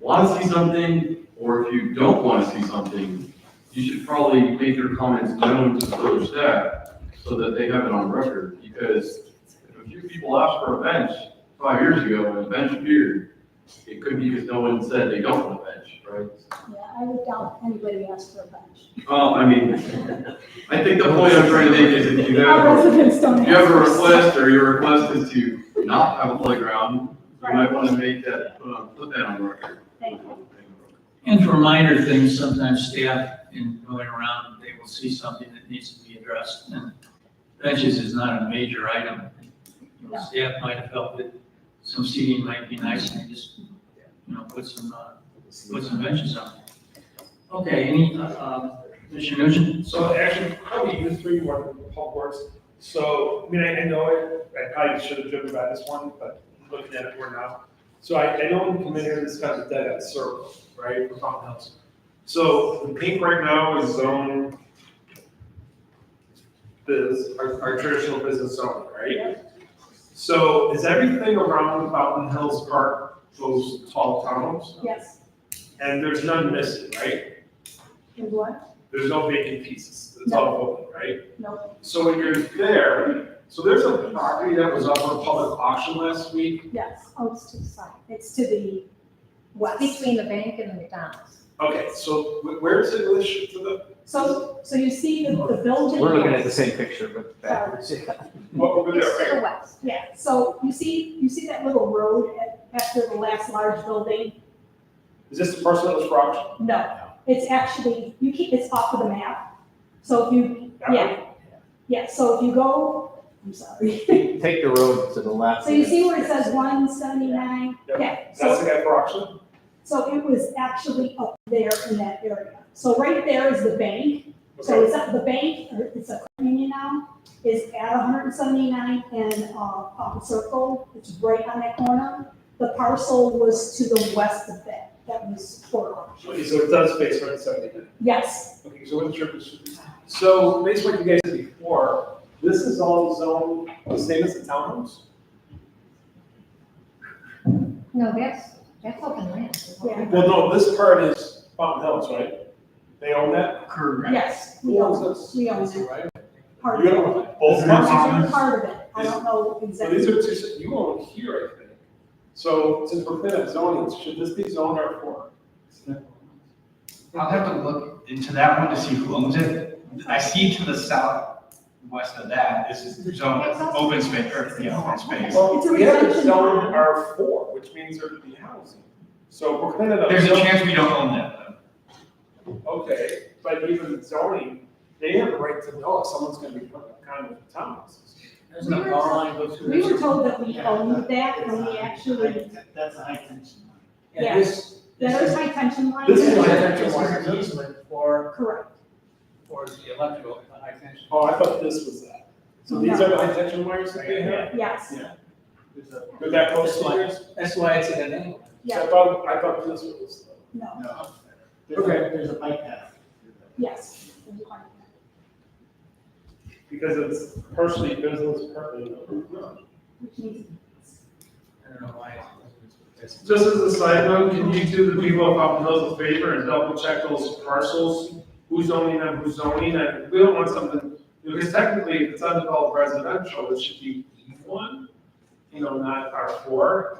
want to see something, or if you don't want to see something, you should probably make your comments known to the village staff so that they have it on record. Because if a few people asked for a bench 5 years ago and a bench appeared, it could be because no one said they don't want a bench, right? Yeah, I would doubt anybody asked for a bench. Well, I mean, I think the point I'm trying to make is if you Our have, residents don't if you have a ask for request or your request is to not have a playground, you might want to make that, put that on record. Thank you. And for minor things, sometimes staff in going around, they will see something that needs to be addressed, and benches is not a major item. Staff might have felt that some seating might be nice, and they just, put some benches on. Okay, any, Commissioner Nugent? So actually, probably you three more than Public Works. So, I know it, I probably should have driven by this one, but looking at it more now. So I know when you come in here, this kind of dead end circle, right, for Fountain House. So the pink right now is zone our traditional business zone, right? So is everything around Fountain Hills Park those tall townhomes? Yes. And there's none missing, right? And what? There's no vacant pieces. It's all open, right? No. So when you're there, so there's a property that was up for public auction last week. Yes, oh, it's to the side, it's to the west. Between the bank and the McDonald's. Okay, so where is it in relation to the, So you see the building. We're looking at the same picture, but backwards. over there, It's to the right? west. Yeah, so you see that little road after the last large building? Is this the parcel that was for auction? No, it's actually, it's off of the map. So if you, yeah, so if you go, I'm sorry. Take the road to the left. So you see where it says 179? Yep. Yeah, That's so, the guy for auction? so it was actually up there in that area. So right there is the bank. So it's at the bank, or it's a credit union now, is at 179 and Papa Circle. It's right on that corner. The parcel was to the west of that. That was for auction. Okay, so it does face 179. Yes, Okay, so what the trip is, so based on what you guys said before, this is all zoned the same as the townhomes? No, that's open land. yeah, Well, no, this part is Fountain Hills, right? They own that? Correct. yes, Who we owns own, this? we own it. Right? Part of You it. own both parcels? Part of it. I don't know So exactly. these are two, you own here, I think. So since we're cleaning up zoning, should this be zoned R4? I'll have to look into that one to see who owns it. I see to the southwest of that is zone open space, or, yeah, open space. Well, It's a we have it retention zoned pond. R4, which means there could be housing. So if we're cleaning up. There's a zoning- chance we don't own that, though. Okay, but even zoning, they have the right to know if someone's gonna be putting up kind of townhouses. There's no power line goes through. We were told that we owned that, and we actually, That's a high tension line. Yeah, this, yeah, there's high tension lines. This is this high is tension an wire. easement for Correct, the electrical, the high tension. Oh, I thought this was that. So these are the high tension wires that they have? yes, Yeah. There's a- With that close That's to why, yours? that's why it's at an angle. yeah, I thought this was. no, No. Okay. There's a bike path. yes. Because it's partially business, partly. Which means I don't know why. It's- Just as a side note, can you do the people of Fountain Hills a favor and double check those parcels? Who's owning them, who's zoning, and we don't want something, because technically, if it's undeveloped residential, it should be E1, not R4.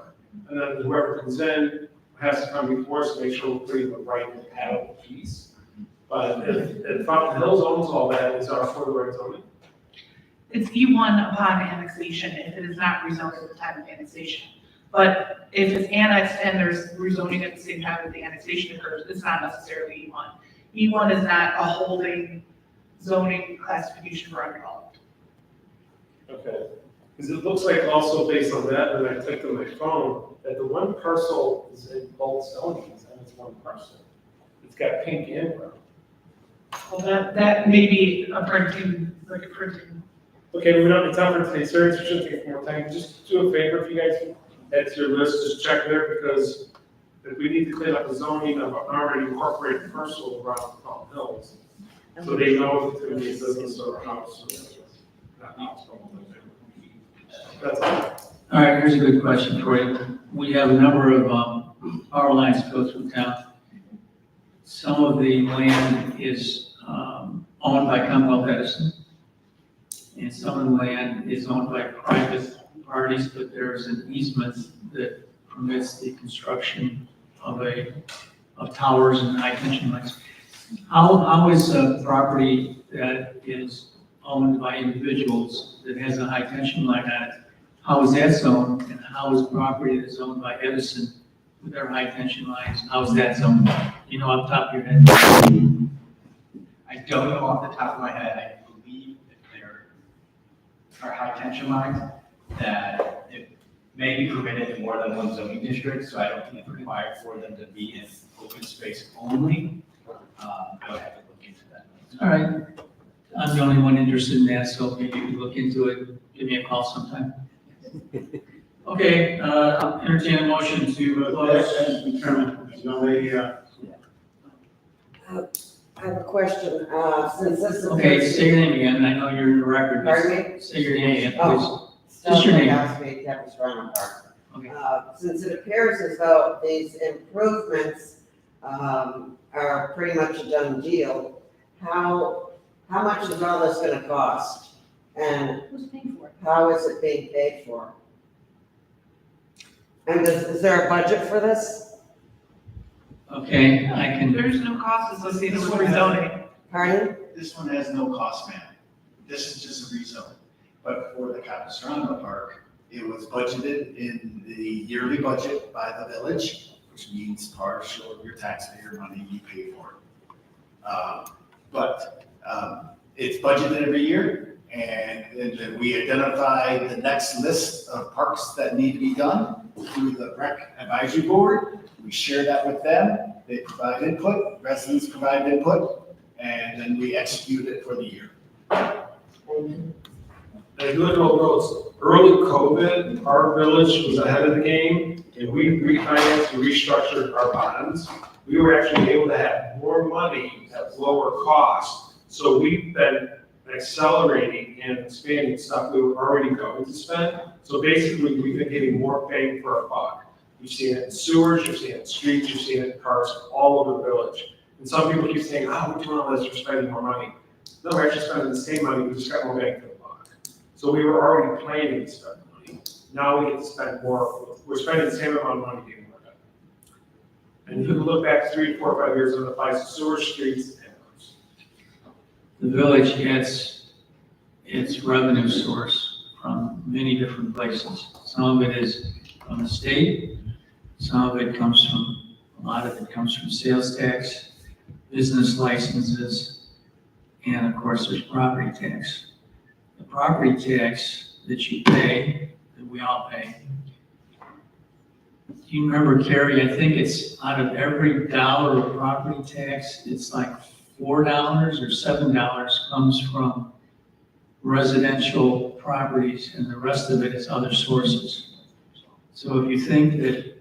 And then whoever comes in has to come before us to make sure we're putting the right compatible piece. But if Fountain Hills owns all that, is R4 the right zoning? It's E1 upon annexation if it is not rezoned at the time of annexation. But if it's annexed and there's rezoning at the same time that the annexation occurs, it's not necessarily E1. E1 is not a holding zoning classification for undeveloped. Okay, because it looks like also based on that, and I clicked on my phone, that the one parcel is in both zonings, and it's one parcel. It's got pink and brown. Well, that may be a printing, like a printing. Okay, we don't, it's not for today's series, we shouldn't take more time, just do a favor if you guys add to your list, just check there, because if we need to clean up the zoning of an already incorporated parcel around Fountain Hills, so they know if it's gonna be a business or a house. Not house, but that's all. All right, here's a good question for you. We have a number of power lines that go through town. Some of the land is owned by Commonwealth Edison, and some of the land is owned by private parties, but there's an easement that permits the construction of towers and high tension lines. How is a property that is owned by individuals that has a high tension line on it, how is that zoned, and how is property that's owned by Edison with their high tension lines, how is that zoned? You know, off the top of your head? I don't know off the top of my head. I believe if there are high tension lines, that it may be permitted in more than one zoning district, so I don't think it's required for them to be in open space only. I would have to look into that. All right, I'm the only one interested in that, so maybe you can look into it, give me a call sometime. Okay, entertain a motion to close. I have a question, since this is. Okay, say your name again, I know you're in the record. Pardon me? Say your name again, please. Oh, Just your name. Godspeed, Deputy Ryan Park. Okay. Since it appears as though these improvements, are pretty much a done deal, how much is all this gonna cost? And Who's paying for it? how is it being paid for? And is there a budget for this? Okay, I can, There's no cost associated with rezoning. Pardon? This one has no cost, ma'am. This is just a rezone. But for the Capistrano Park, it was budgeted in the yearly budget by the village, which means partial of your taxpayer money you pay for it. It's budgeted every year, and then we identify the next list of parks that need to be done through the rec advisory board. We share that with them, they provide input, residents provide input, and then we execute it for the year. And if you look at old roads, early COVID, our village was ahead of the game, and we refinanced and restructured our bonds. We were actually able to have more money at lower cost. So we've been accelerating and expanding stuff we were already going to spend. So basically, we've been getting more bang for our buck. You've seen it in sewers, you've seen it in streets, you've seen it in parks all over the village. And some people keep saying, oh, we're doing all this, we're spending more money. No, we're actually spending the same money, we just got more bang for the buck. So we were already planning to spend money. now we get to spend more, we're spending the same amount of money getting more done. And you can look back 3, 4, 5 years and it applies to sewer, streets, and roads. The village gets its revenue source from many different places. Some of it is from the state, some of it comes from, a lot of it comes from sales tax, business licenses, and of course, there's property tax. The property tax that you pay, that we all pay. Do you remember, Carrie, I think it's out of every dollar of property tax, it's like $4 or $7 comes from residential properties, and the rest of it is other sources. So if you think that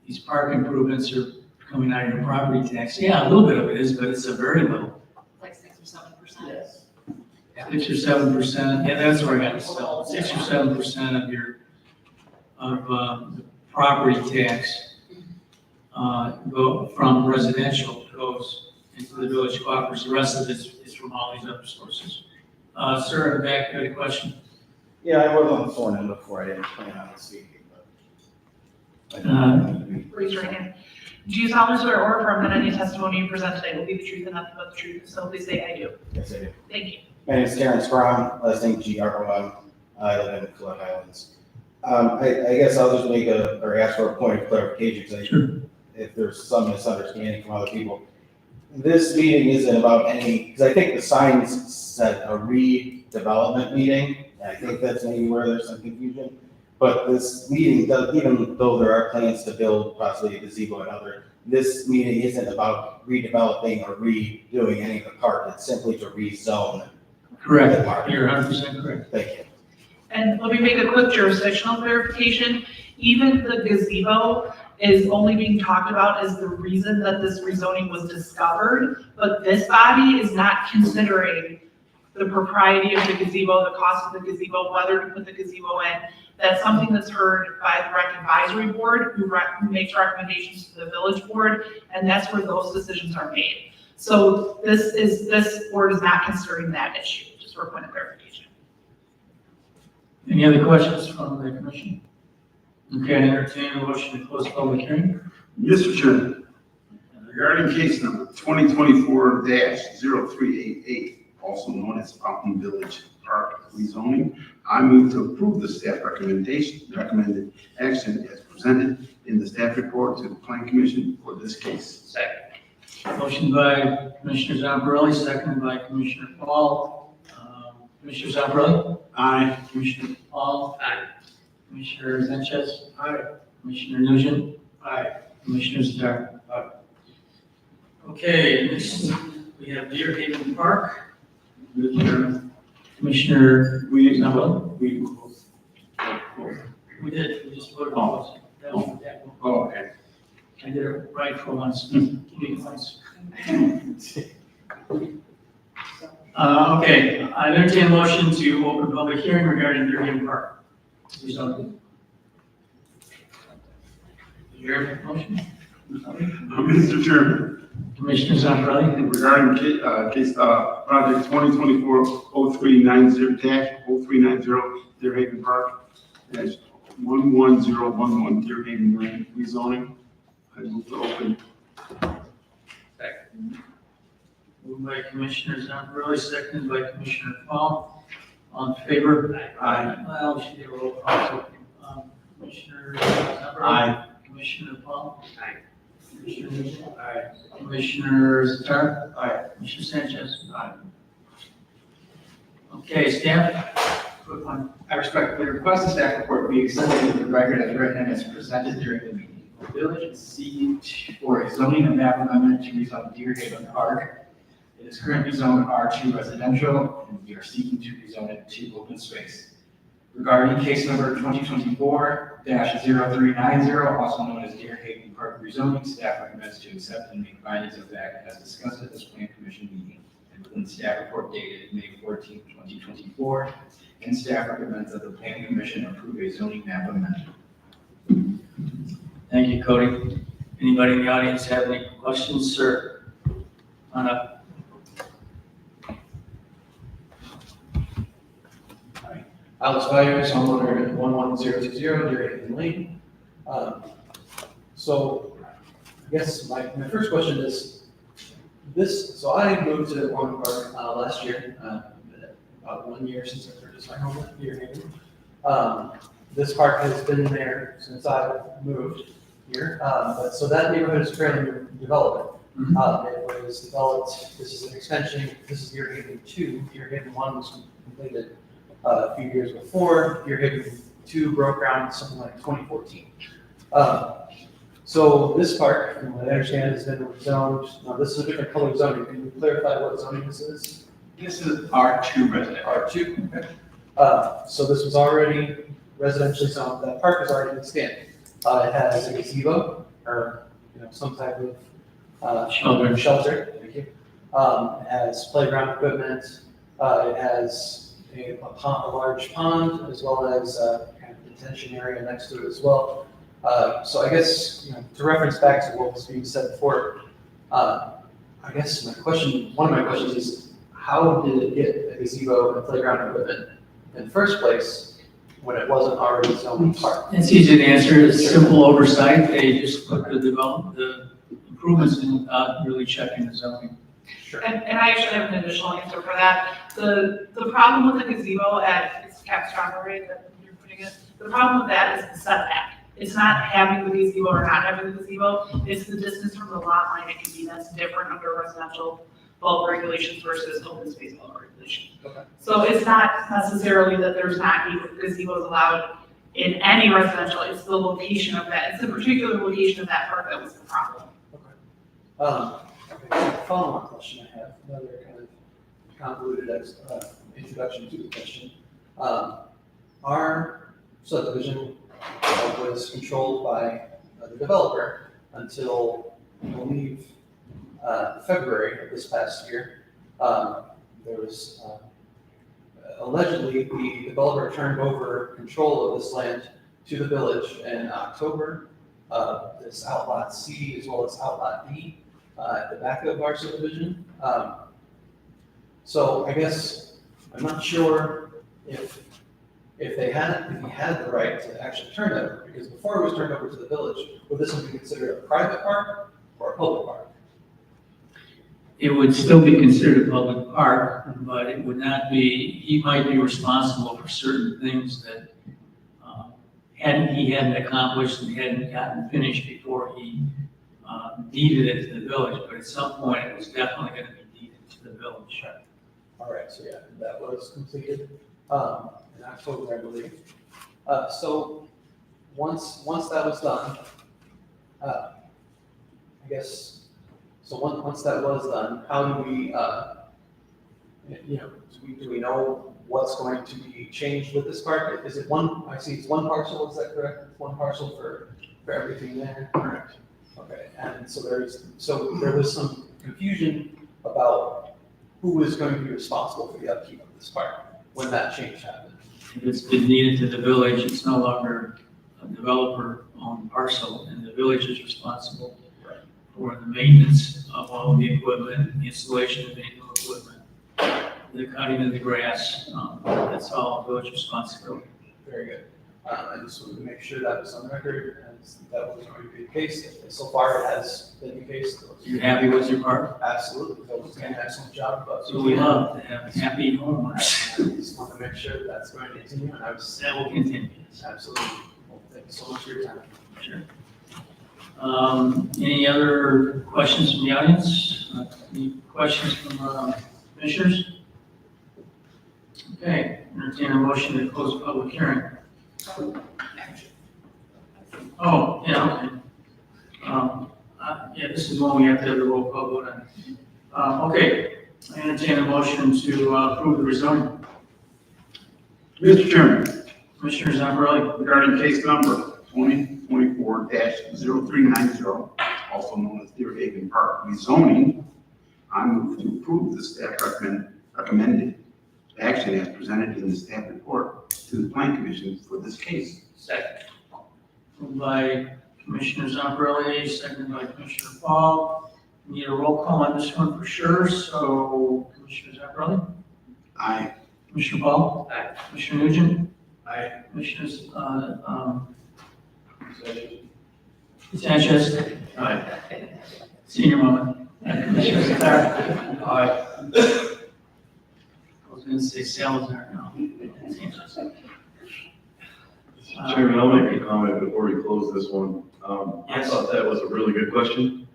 these park improvements are coming out of your property tax, yeah, a little bit of it is, but it's a very little. Like 6 or 7%. Yes. 6 or 7%, yeah, that's where I got to sell, 6 or 7% of your, the property tax, go from residential goes into the village coffers. The rest of it is from all these other sources. Sir, in the back, you had a question? Yeah, I wasn't sworn in before, I didn't plan on speaking, but. Raise your hand. Do you solemnly swear or affirm that any testimony you present today will be the truth and nothing but the truth? So please say I do. Yes, I do. Thank you. My name is Terrence Brown, last name Grom. I live in Colette Highlands. I guess I'll just make or ask for a point of clarification, because if there's some misunderstanding from other people. This meeting isn't about any, because I think the signs said a redevelopment meeting, and I think that's maybe where there's some confusion. But this meeting does, even though there are plans to build possibly a gazebo and other, this meeting isn't about redeveloping or redoing any of the park, it's simply to rezone. Correct, the park. you're 100% correct. Thank you. And let me make a quick jurisdictional clarification. Even the gazebo is only being talked about as the reason that this rezoning was discovered, but this body is not considering the propriety of the gazebo, the cost of the gazebo, whether to put the gazebo in. That's something that's heard by the rec advisory board, who makes recommendations to the village board, and that's where those decisions are made. So this board is not considering that issue, just for a point of clarification. Any other questions from the commission? Okay, I entertain a motion to close public hearing. Mr. Chairman, regarding case number 2024-0388, also known as Fountain Village Park rezoning, I move to approve the staff recommended action as presented in the staff report to the Plan Commission for this case. Second. Motion by Commissioner Zamparelli, seconded by Commissioner Paul. Commissioner Zamparelli? Aye. Commissioner Paul? Aye. Commissioner Sanchez? Aye. Commissioner Nugent? Aye. Commissioner Zadar? Aye. Okay, next we have Deer Haven Park. Commissioner Zamparelli? We did, we just voted on this. That was that one. Oh, okay. I did it right for once. Once. Okay, I entertain a motion to open public hearing regarding Deer Haven Park. Rezoning. Your motion? Mr. Chairman, Commissioner Zamparelli? regarding project 2024-0390-0390 Deer Haven Park, dash 11011 Deer Haven Lane rezoning, I move to open. Second. Moved by Commissioner Zamparelli, seconded by Commissioner Paul. All in favor? Aye. Well, we should do a roll call. Commissioner Zamparelli? Commissioner Paul? Aye. Commissioner Nugent? Aye. Commissioner Zadar? Aye. Commissioner Sanchez? Aye. Okay, staff, quick one. I respectfully request the staff report be accepted into the record as written and as presented during the meeting. The village is seeking for a zoning and map amendment to rezone Deer Haven Park. It is currently zoned R2 residential, and we are seeking to rezone it to open space. Regarding case number 2024-0390, also known as Deer Haven Park rezoning, staff recommends to accept and make findings of fact as discussed at this Plan Commission meeting and within the staff report dated May 14, 2024, and staff recommends that the Plan Commission approve a zoning map amendment. Thank you, Cody. Anybody in the audience have any questions, sir? On up. Alex Byers, homeowner at 11060 Deerhaven Lane. So I guess my first question is so I moved to Orland Park last year, about 1 year since I purchased my home at Deerhaven. This park has been there since I moved here, but so that neighborhood is fairly developed. It was developed, this is an extension, this is Deerhaven 2, Deerhaven 1 was completed a few years before, Deerhaven 2 broke ground something like 2014. So this park, from what I understand, has been zoned, now this is a different color zoning, can you clarify what zoning this is? This is R2 resident. R2, okay. So this was already residentially zoned, that park is already in standing. It has a gazebo, or, some type of shelter, thank you. It has playground equipment, it has a large pond, as well as a kind of detention area next to it as well. So I guess, to reference back to what was being said before, I guess one of my questions is, how did it get a gazebo and playground equipment in the first place when it wasn't already zoned park? It's easy to answer, it's simple oversight, they just put the improvements in without really checking the zoning. Sure. And I actually have an additional answer for that. The problem with the gazebo it's Capstone, right, that you're putting it, the problem with that is the setback. It's not having the gazebo or not having the gazebo, it's the distance from the lot line it can be, that's different under residential bulk regulations versus open space bulk regulations. Okay. So it's not necessarily that there's not gazebos allowed in any residential, it's the location of that, it's the particular location of that park that was the problem. Okay, follow-on question I have, another kind of convoluted introduction to the question. Our subdivision was controlled by the developer until, I believe, February of this past year. There was allegedly the developer turned over control of this land to the village in October. This outlot C as well as outlot D at the back of our subdivision. So I guess I'm not sure if he had the right to actually turn that over, because before it was turned over to the village, would this one be considered a private park or a public park? It would still be considered a public park, but it would not be, he might be responsible for certain things that he hadn't accomplished and hadn't gotten finished before he deeded it to the village, but at some point it was definitely going to be deeded to the village. All right, so yeah, that was completed in October, I believe. So once that was done, I guess, so once that was done, how do we, do we know what's going to be changed with this park? Is it I see it's one parcel, is that correct? It's one parcel for everything there? Correct. Okay, and so there was some confusion about who was going to be responsible for the upkeep of this park when that change happened. If it's been deeded to the village, it's no longer a developer-owned parcel, and the village is responsible for the maintenance of all the equipment, the installation of the new equipment, the cutting of the grass, that's all village responsibility. Very good. I just wanted to make sure that was on the record, and that was going to be the case. So far, it has been the case. You happy with your park? Absolutely. That was an excellent job. So we love to have happy homeowners. I just want to make sure that's going to continue, and That will continue. absolutely. Well, thank you so much for your time. Sure. Any other questions from the audience? Any questions from commissioners? Okay, entertain a motion to close the public hearing. Oh, yeah, okay. Yeah, this is one we have to have the roll call vote on. Okay, I entertain a motion to approve the rezoning. Mr. Chairman, Commissioner Zamparelli. regarding case number 2024-0390, also known as Deerhaven Park rezoning, I move to approve the staff recommended action as presented in the staff report to the Plan Commission for this case. Second. Moved by Commissioner Zamparelli, seconded by Commissioner Paul. Need a roll call on this one for sure, so Commissioner Zamparelli? Aye. Commissioner Paul? Aye. Commissioner Nugent? Aye. Commissioners, Sanchez? Aye. Senior moment. Commissioner Sattar? Aye. I was gonna say Salazar, no. Sanchez. Chairman, I'll make a comment before we close this one. I Yes. thought that was a really good question.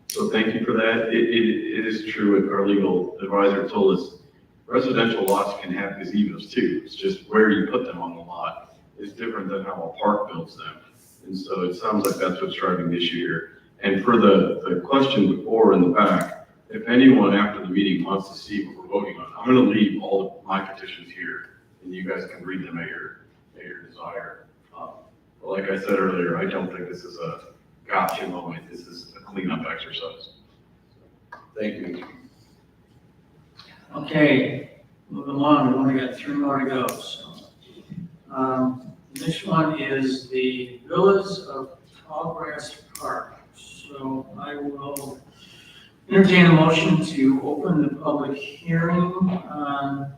So thank you for that. It is true, and our legal advisor told us residential lots can have gazebos too. It's just where you put them on the lot is different than how a park builds them. And so it sounds like that's what's driving the issue here. And for the question before in the back, if anyone after the meeting wants to see what we're voting on, I'm gonna leave all of my petitions here and you guys can read them at your desire. But like I said earlier, I don't think this is a gotcha moment. This is a cleanup exercise. Thank you. Okay, moving along, we've only got 3 more to go, so. The next one is the Villas of Tallgrass Park. So I will entertain a motion to open the public hearing on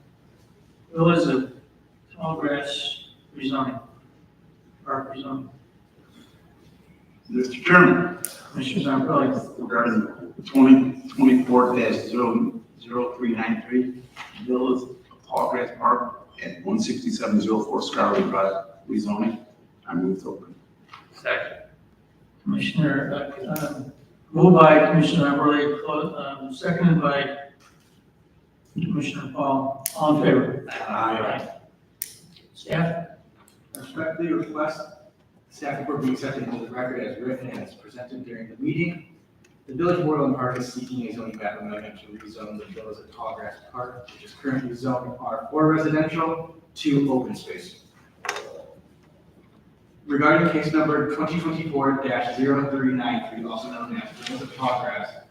Villas of Tallgrass rezoning, park rezoning. Mr. Chairman, Commissioner Zarpelli. regarding 2024-0393, Villas of Tallgrass Park at 16704 Scarlet Drive, rezoning. I move to open. Second. Commissioner, moved by Commissioner Zarpelli, seconded by Commissioner Paul. All in favor? Aye. Staff? Respectfully request staff report be accepted into the record as written and as presented during the meeting. The Village of Orland Park is seeking a zoning map amendment to rezone the Villas of Tallgrass Park, which is currently zoned R4 residential to open space. Regarding case number 2024-0393, also known as Villas of Tallgrass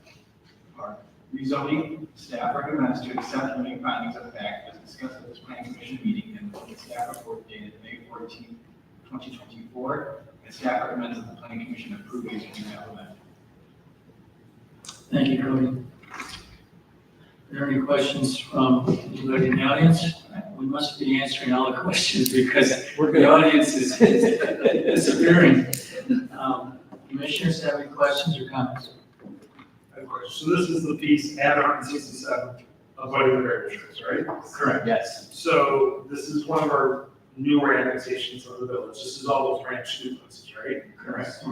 Park rezoning, staff recommends to accept the main findings of fact as discussed at this planning commission meeting and the staff report dated May 14, 2024, and staff recommends that the planning commission approve a zoning map amendment. Thank you, Cody. Are there any questions from anybody in the audience? We must be answering all the questions because the audience is disappearing. Commissioners have any questions or comments? I have a question. So this is the piece at 167 avoiding the variable trips, right? Correct, yes. So this is one of our newer annexations of the village. This is all those ranch duplexes, right? Correct.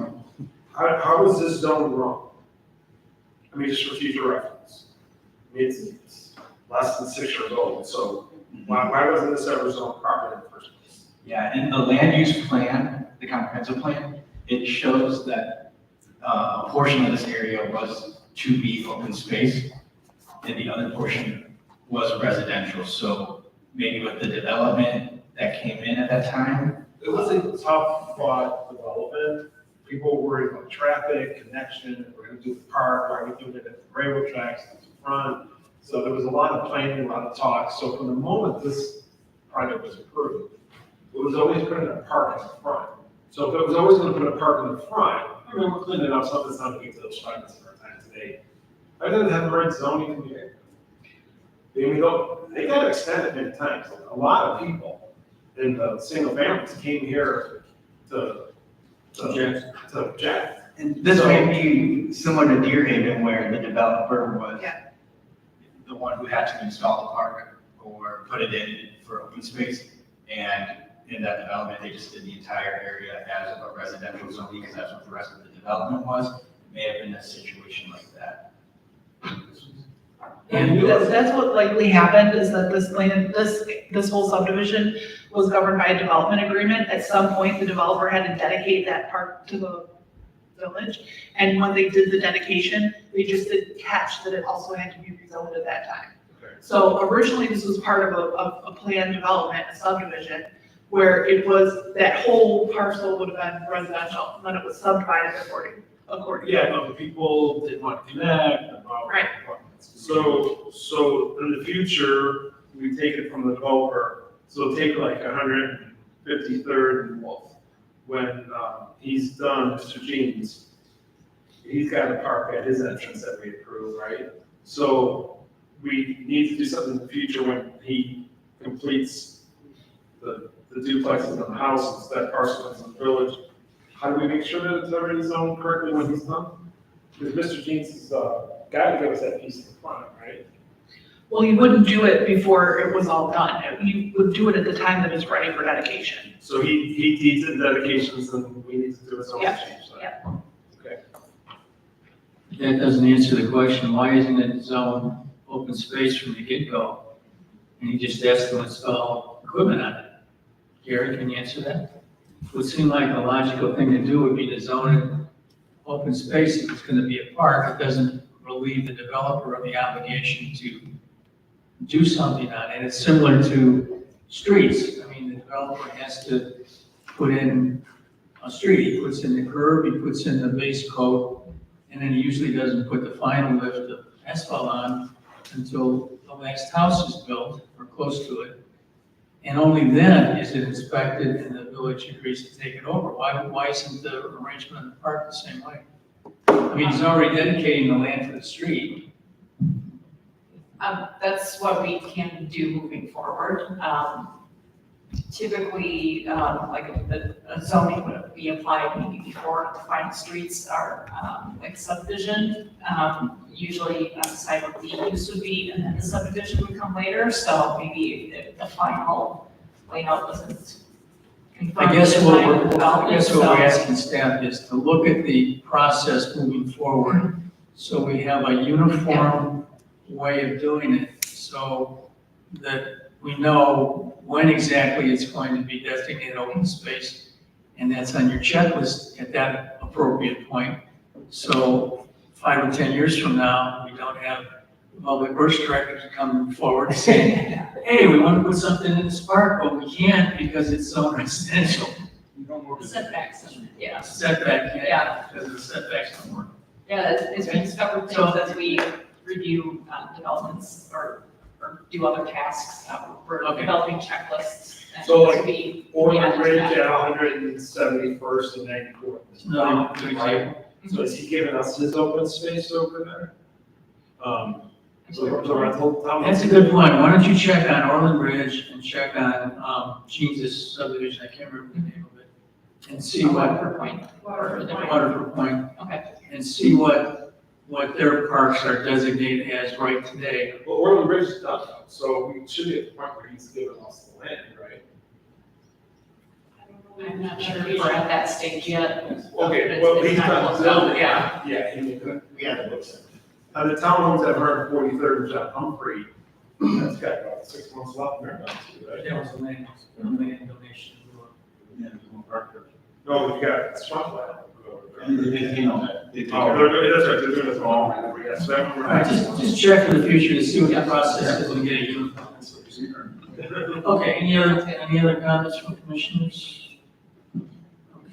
How is this zone wrong? I mean, just for future reference. I mean, it's less than 6 years old, so why wasn't this ever zoned properly in the first place? Yeah, in the land use plan, the comprehensive plan, it shows that a portion of this area was to be open space, and the other portion was residential. So maybe with the development that came in at that time. It was a tough fought development. People were worried about traffic, connection, we're gonna do the park, why are we doing it at the railroad tracks at the front? So there was a lot of planning, a lot of talk. So from the moment this project was approved, it was always putting a park in the front. So if it was always gonna put a park in the front, I mean, we're cleaning up something that's not a big deal, it's 5 minutes of our time today. I didn't have the right zoning in the area. They got extended many times. A lot of people in the single families came here to object. And this may be similar to Deer Haven where the developer was the one who had to install the park or put it in for open space. And in that development, they just did the entire area as a residential zone because that's what the rest of the development was. It may have been a situation like that. And that's what likely happened, is that this land, this whole subdivision was governed by a development agreement. At some point, the developer had to dedicate that park to the village. And when they did the dedication, they just didn't catch that it also had to be rezoned at that time. So originally, this was part of a planned development, a subdivision, where it was, that whole parcel would have been residential, and then it was subdivided according. Yeah, no, the people didn't want to connect. Right. So in the future, we take it from the developer, so take like 153rd and Wolf. When he's done, Mr. Jeans, he's got a park at his entrance that we approve, right? So we need to do something in the future when he completes the duplexes and the houses, that parcel is in the village. How do we make sure that it's already zoned correctly when he's done? Because Mr. Jeans is the guy who gave us that piece in the front, right? Well, you wouldn't do it before it was all done. You would do it at the time that it's ready for dedication. So he deeds in dedications and we need to do a zone Yeah, change. yeah. Okay. That doesn't answer the question, why isn't it zoned open space from the get-go? And you just asked to install equipment on it. Gary, can you answer that? It would seem like a logical thing to do would be to zone it open space. If it's gonna be a park, it doesn't relieve the developer of the obligation to do something on it. It's similar to streets. I mean, the developer has to put in a street. He puts in the curb, he puts in the base coat, and then he usually doesn't put the final lift of asphalt on until the last house is built or close to it. And only then is it inspected and the village agrees to take it over. Why isn't the arrangement of the park the same way? I mean, he's already dedicating the land for the street. That's what we can do moving forward. Typically, like a zoning would be applied maybe before the final streets are, like subdivision. Usually on the side of the use would be, and then the subdivision would come later, so maybe if the final layout wasn't confirmed. I guess at the what time of we're development, asking staff is to look at the process moving forward, so we have a uniform way of doing it, so that we know when exactly it's going to be designated open space, and that's on your checklist at that appropriate point. So 5 or 10 years from now, we don't have public works directors coming forward saying, hey, we want to put something in this park, but we can't because it's zone residential. The setbacks, yeah. Setback, Yeah. because the setbacks don't work. Yeah, it's been discovered things as we review developments or do other tasks. We're Okay. developing checklists. and So like, we Orland add to Bridge that. at 171st and 94th. No, good example. So is he giving us his open space over there? So the rental. That's a good point. Why don't you check on Orland Bridge and check on Jeans's subdivision, I can't remember the name of it, and see what. Waterford Point. Waterford Point, Okay. and see what their parks are designated as right today. Well, Orland Bridge is done, so we should be at the point where he's giving us the land, right? I'm not sure if we're at that stage yet. Okay, well, It's he's not done close building, enough, yeah, he did. We had to look at The town owns that 143rd and John Humphrey, that's got about 6 months left there now, too, right? That was the land donation. No, you got swampland. And they know that. They take Oh, care they're of it. doing, that's right, they're doing this all, yeah, so I All right, just check for the future to see what the process is and get a uniform. Okay, any other comments from commissioners?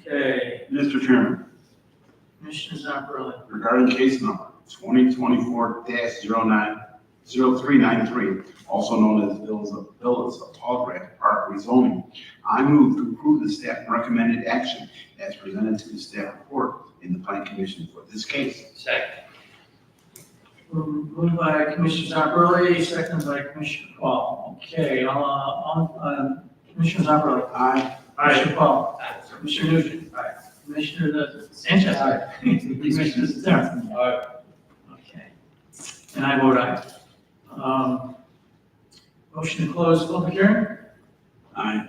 Okay, Mr. Chairman, Commissioner Zamperli. regarding case number 2024-0393, also known as Villas of Tall Grass Park rezoning, I move to approve the staff recommended action as presented to the staff report in the Plan Commission for this case. Second. Moved by Commissioner Zamperli, seconded by Commissioner Paul. Okay, Commissioner Zamperli. Aye. Commissioner Paul. Commissioner Nugent. Aye. Commissioner Sanchez. Aye. Commissioner Zerrin. Aye. Okay. And I vote aye. Motion to close public hearing? Aye.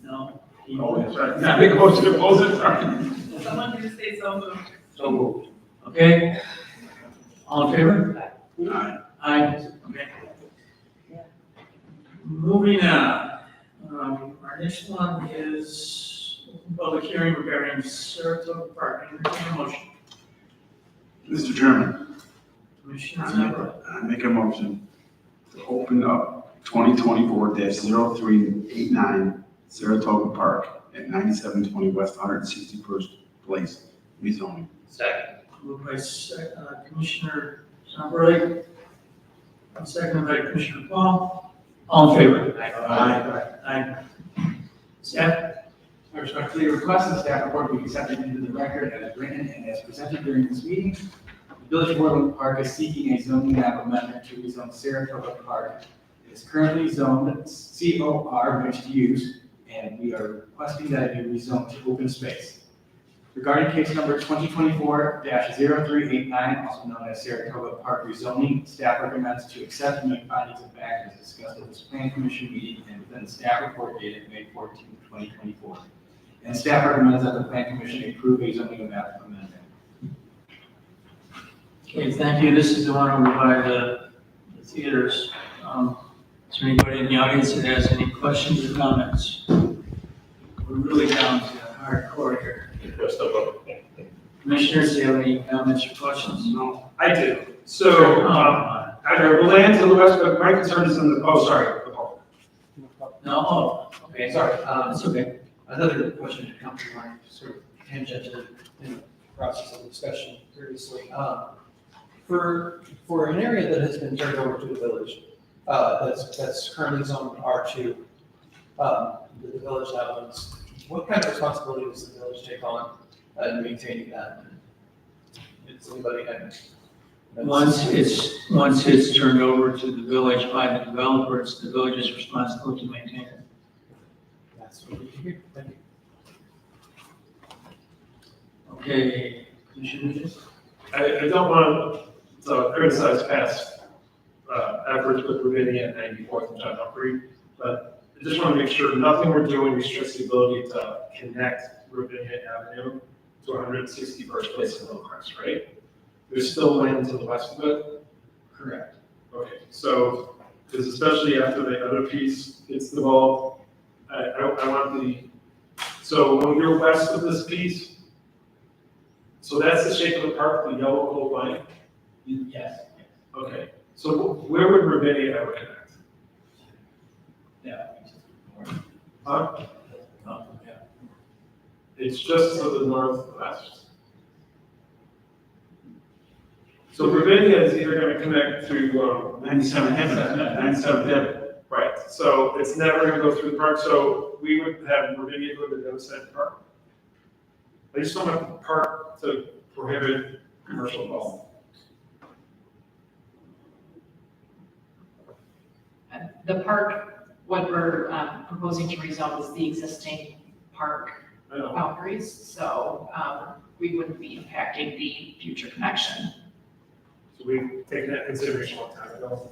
No. Oh, that's right. Now we go to the close it, sorry. Someone who say so moved. So moved. Okay. All in favor? Aye. Aye. Okay. Moving on. Our next one is public hearing regarding Saratoga Park. Entertained a motion. Mr. Chairman, Commissioner Zamperli. I make a motion to open up 2024-0389 Saratoga Park at 9720 West 161st Place, rezoning. Second. Moved by Commissioner Zamperli. Seconded by Commissioner Paul. All in favor? Aye. Staff? I respectfully request the staff report be accepted into the record as written and as presented during this meeting. Village of Orland Park is seeking a zoning map amendment to rezone Saratoga Park. It is currently zoned COR mixed use, and we are requesting that it be rezoned to open space. Regarding case number 2024-0389, also known as Saratoga Park rezoning, staff recommends to accept and make findings of fact as discussed at this plan commission meeting and within the staff report dated May 14, 2024. And staff recommends that the plan commission approve a zoning map amendment. Okay, thank you. This is the one over by the theaters. Is there anybody in the audience that has any questions or comments? We're really down to the hardcore here. Commissioners, do you have any comments or questions? No, I do. So, the land to the west, but my concern is in the, oh, sorry. No, oh, okay, Sorry, that's okay. another question to come to mind, sort of tangentially in the process of discussion previously. For an area that has been turned over to the village, that's currently zoned R2, the village now owns, what kind of responsibility does the village take on in maintaining that? Does anybody have? Once it's turned over to the village by the developer, it's the village's responsibility to maintain it. That's what we hear. Thank you. Okay, Commissioners? I don't want to criticize past efforts with Ravinia at 94th and John Humphrey, but I just want to make sure nothing we're doing restricts the ability to connect Ravinia Avenue to 161st Place in Hillcrest, right? There's still land to the west of it? Correct. Okay, so, because especially after the other piece gets developed, I want so when you're west of this piece, so that's the shape of the park, the yellow gold line? Yes. Okay, so where would Ravinia ever connect? Yeah. Huh? Oh, yeah. It's just to the northwest. So Ravinia is either gonna connect to, 97 Heaven, 97 Heaven. right, so it's never gonna go through the park, so we would have Ravinia go to the other side of the park. I just don't want the park to prohibit commercial development. The park, what we're proposing to rezone is the existing park I know. boundaries, so we wouldn't be impacting the future connection. So we've taken that into consideration a long time ago.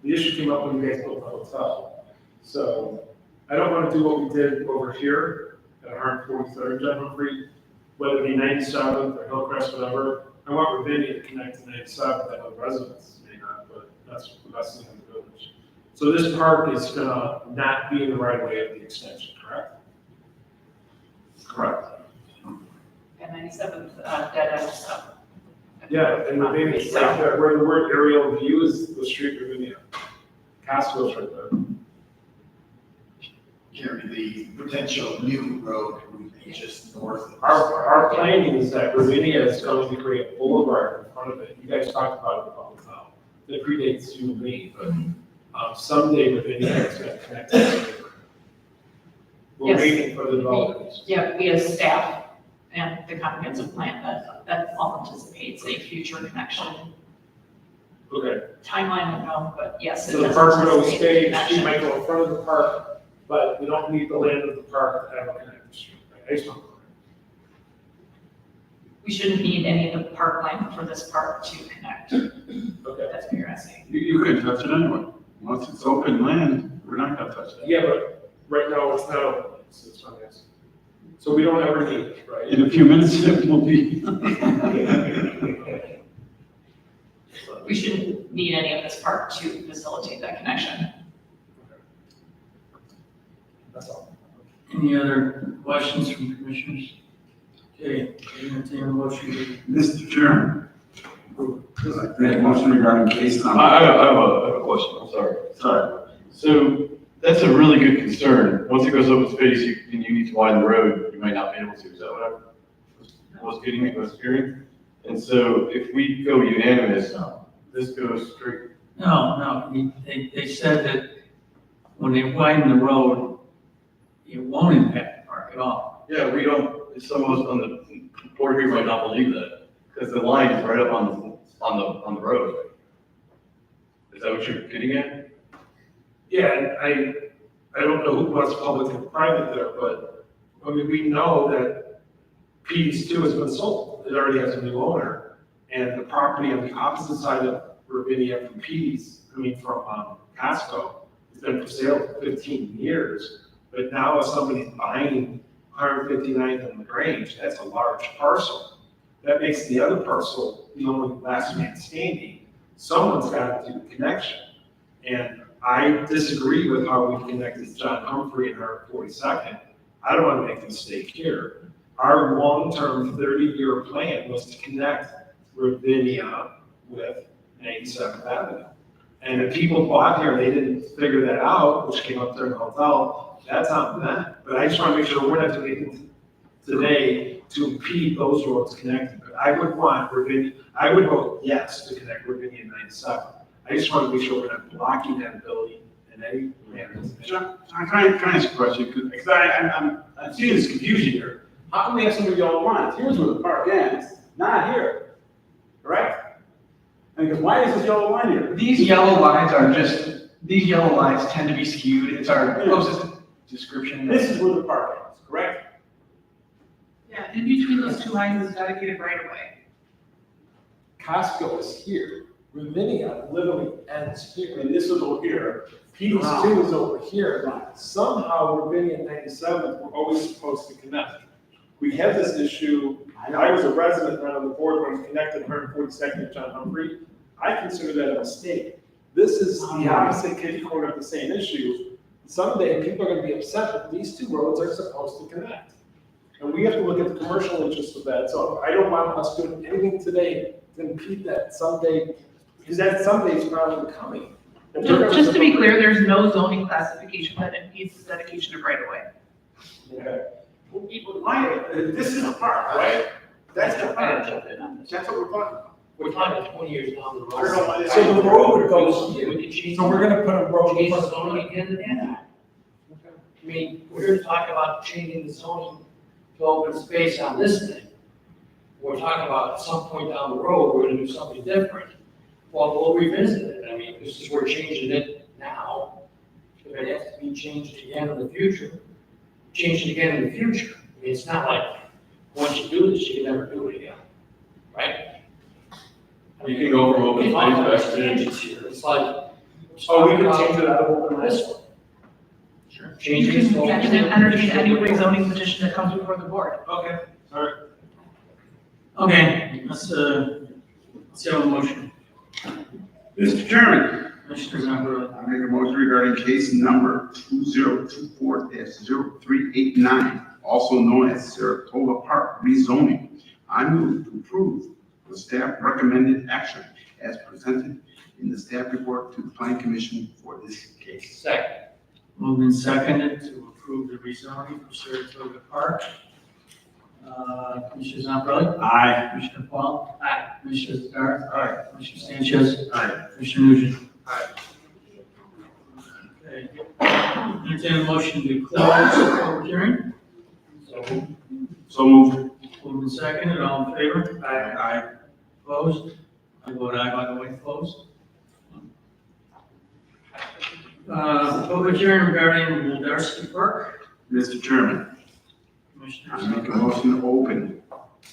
The issue came up when you guys built the hotel. So I don't want to do what we did over here at 143rd John Humphrey, whether it be 97th or Hillcrest, whatever. I want Ravinia to connect to 97th, that other residents may not, but that's the best thing in the village. So this park is gonna not be in the right way of the extension, correct? Correct. And 97th dead end, so. Yeah, and Ravinia's right there, where the word aerial view is the street Ravinia. Costco's right there. Gary, the potential new road would be just north of. Our planning is that Ravinia is going to create a boulevard in front of it. You guys talked about it all the time. That predates you and me, but someday Ravinia is going to connect. We're Yes. waiting for the developers. Yeah, we as staff and the comprehensive plan that all anticipates a future connection. Okay, Timeline, I don't know, but yes, it so the does park would always anticipate a stay, she connection. might go in front of the park, but we don't need the land of the park to have a connected street. I just want- We shouldn't need any of the parkland for this park to connect. Okay. That's what you're asking. You couldn't touch it anyway. Once it's open land, we're not gonna touch that. Yeah, but right now it's not open, so it's not asking. So we don't ever need it, right? In a few minutes, it will be. We shouldn't need any of this park to facilitate that connection. That's all. Any other questions from commissioners? Okay, entertain a motion. Mr. Chairman. I'd like to make a motion regarding case number. I have a question, I'm sorry. Sorry. So that's a really good concern. Once it goes open space, and you need to widen the road, you might not be able to. Is that what I was hearing? And so if we go unanimous, this goes straight. No, they said that when they widen the road, it won't impact the park at all. Yeah, we don't, some of us on the board here might not believe that. Because the line is right up on the road. Is that what you're getting at? Yeah, and I don't know what's public and private there, but, I mean, we know that P's two has been sold. It already has a new owner. And the property on the opposite side of Ravinia from P's, from Costco, has been for sale for 15 years. But now if somebody's buying 159th and LaGrange, that's a large parcel. That makes the other parcel the only last man standing. Someone's got to do the connection. And I disagree with how we connected John Humphrey and 142nd. I don't want to make a mistake here. Our long-term 30-year plan was to connect Ravinia with 97th Avenue. And if people bought here, they didn't figure that out, which came up during the hotel, that's on them. But I just want to make sure we're not doing anything today to impede those roads connecting. But I would want Ravinia, I would vote yes to connect Ravinia and 97. I just want to make sure we're not blocking that ability in any manner. John, can I ask a question? Because I'm seeing this confusion here. How come we have some of yellow lines? Here's where the park ends, not here, correct? And because why is this yellow line here? These yellow lines tend to be skewed. It's our closest description. This is where the park ends, correct? Yeah, in between those two lines is dedicated right away. Costco is here. Ravinia literally ends here. And this is over here. Pete's two is over here. Somehow Ravinia and 97th were always supposed to connect. We had this issue, I was a resident not on the board when we connected 142nd and John Humphrey. I consider that a mistake. This is the opposite kitty corner of the same issue. Someday people are going to be upset that these two roads are supposed to connect. And we have to look at the commercial interests of that. So I don't want us doing anything today to impede that someday, because that someday is probably coming. Just to be clear, there's no zoning classification that impedes the dedication of right of way. Okay. This is the park, right? That's the park. That's what we're talking about. We're talking 20 years down the I don't know why road. this- So the road goes here. We can change. So we're gonna put a road. Change the zoning again and again. I mean, we're here to talk about changing the zoning to open space on this thing. We're talking about at some point down the road, we're gonna do something different. Well, we'll revisit it. I mean, this is, we're changing it now. If it has to be changed again in the future, change it again in the future. I mean, it's not like, once you do this, you can never do it again, right? I You mean, can go from open we're talking about space back to. tangents here. It's like. Oh, we can change it out of open This space. one. You Changing it. can entertain any rezoning petition that comes before the board. Okay, all right. Okay, let's have a motion. Mr. Chairman, Commissioner Zambrano. I make a motion regarding case number 2024-0389, also known as Saratoga Park rezoning. I move to approve the staff recommended action as presented in the staff report to the planning commission for this case. Second. Moved and seconded to approve the rezoning for Saratoga Park. Commissioner Zambrano. Aye. Commissioner Paul. Aye. Commissioner Garth. Aye. Commissioner Sanchez. Aye. Commissioner Nugent. Aye. Okay. Entertain a motion to close the public hearing. So moved. Moved and seconded, all in favor? Aye. Opposed? I vote aye, by the way, closed. Public hearing regarding Wildarski Park. Mr. Chairman, Commissioner I make a motion to open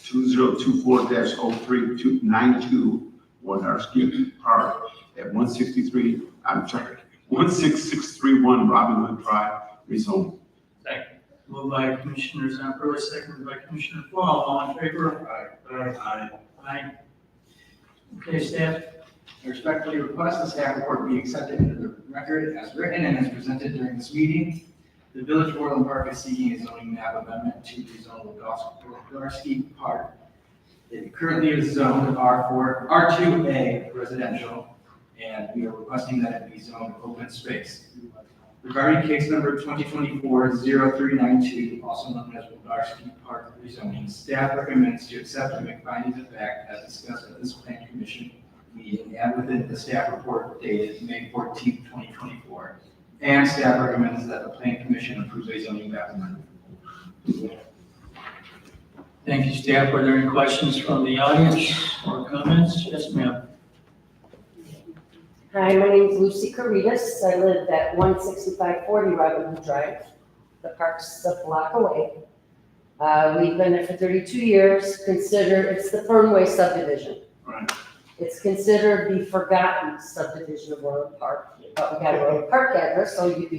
2024-0392 Wodarski Park at 16631 Robin Hood Drive, rezone. Second. Moved by Commissioner Zambrano, seconded by Commissioner Paul, all in favor? Aye. Aye. Okay, staff. I respectfully request the staff report be accepted into the record as written and as presented during this meeting. The Village of Orland Park is seeking a zoning map amendment to rezone Wildarski Park. It currently is zoned R4, R2A residential, and we are requesting that it be zoned open space. Regarding case number 2024-0392, also known as Wildarski Park rezoning, staff recommends to accept and make findings of fact as discussed at this plan commission meeting and within the staff report dated May 14, 2024. And staff recommends that the plan commission approves a zoning map amendment. Thank you, staff. Were there any questions from the audience or comments? Yes, ma'am. Hi, my name is Lucy Caritas. I live at 16540 Robin Hood Drive. The park's a block away. We've been there for 32 years. It's the Fernway subdivision. Right. It's considered the forgotten subdivision of Orland Park, but we got a Orland Park address, OUB.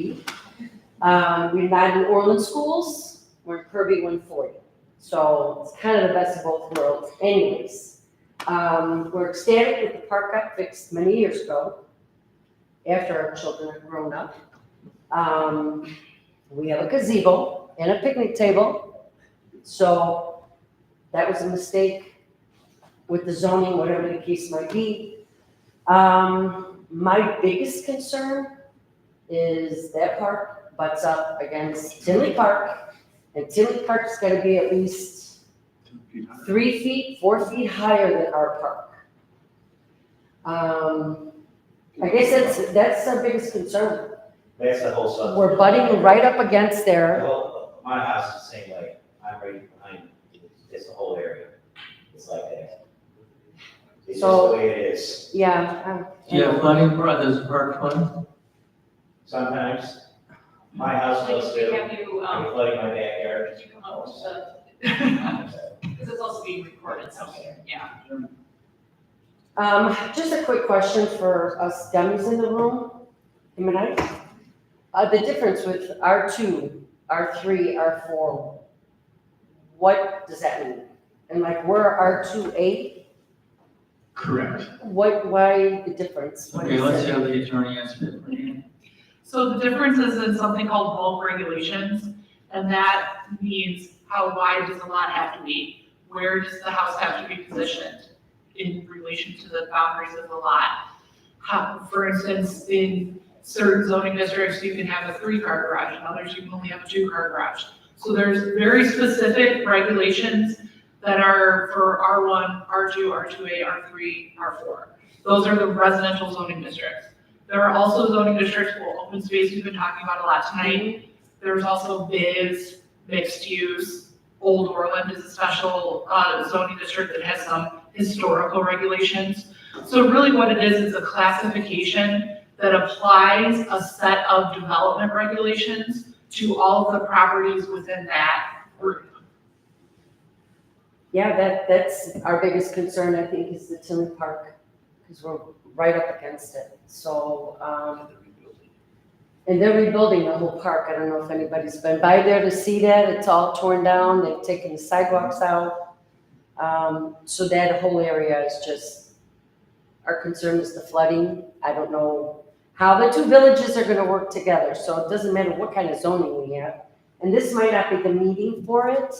We're not in Orland schools, we're in Kirby 140. So it's kind of the best of both worlds. Anyways, we're ecstatic that the park got fixed many years ago, after our children had grown up. We have a gazebo and a picnic table. So that was a mistake with the zoning, whatever the case might be. My biggest concern is that park butts up against Tinley Park, and Tinley Park's gotta be at least 3 feet, 4 feet higher than our park. I guess that's our biggest concern. That's the whole subject. We're butting right up against there. My house is the same way. I'm right behind, it's the whole area. It's like that. It's just So- the way it is. Yeah. Do you have flooding, does the park flood? Sometimes, my house does We too. have you, I'm flooding my backyard. could you come up with the, because it's also being recorded, so, yeah. Just a quick question for us dummies in the room. Am I right? The difference with R2, R3, R4, what does that mean? And like, we're R2A, Correct. why the difference? What Okay, is let's it? have the attorney answer. So the difference is in something called bulk regulations, and that means how wide does the lot have to be? Where does the house have to be positioned in relation to the boundaries of the lot? For instance, in certain zoning districts, you can have a 3-car garage, and others you can only have a 2-car garage. So there's very specific regulations that are for R1, R2, R2A, R3, R4. Those are the residential zoning districts. There are also zoning districts for open space we've been talking about a lot tonight. There's also BIZ, mixed use. Old Orland is a special zoning district that has some historical regulations. So really what it is a classification that applies a set of development regulations to all of the properties within that group. Yeah, that's our biggest concern, I think, is the Tinley Park, because we're right up against it. So, and they're rebuilding the whole park. I don't know if anybody's been by there to see that. It's all torn down. They've taken the sidewalks out. So that whole area is just, our concern is the flooding. I don't know how the two villages are gonna work together. So it doesn't matter what kind of zoning we have. And this might not be the meeting for it.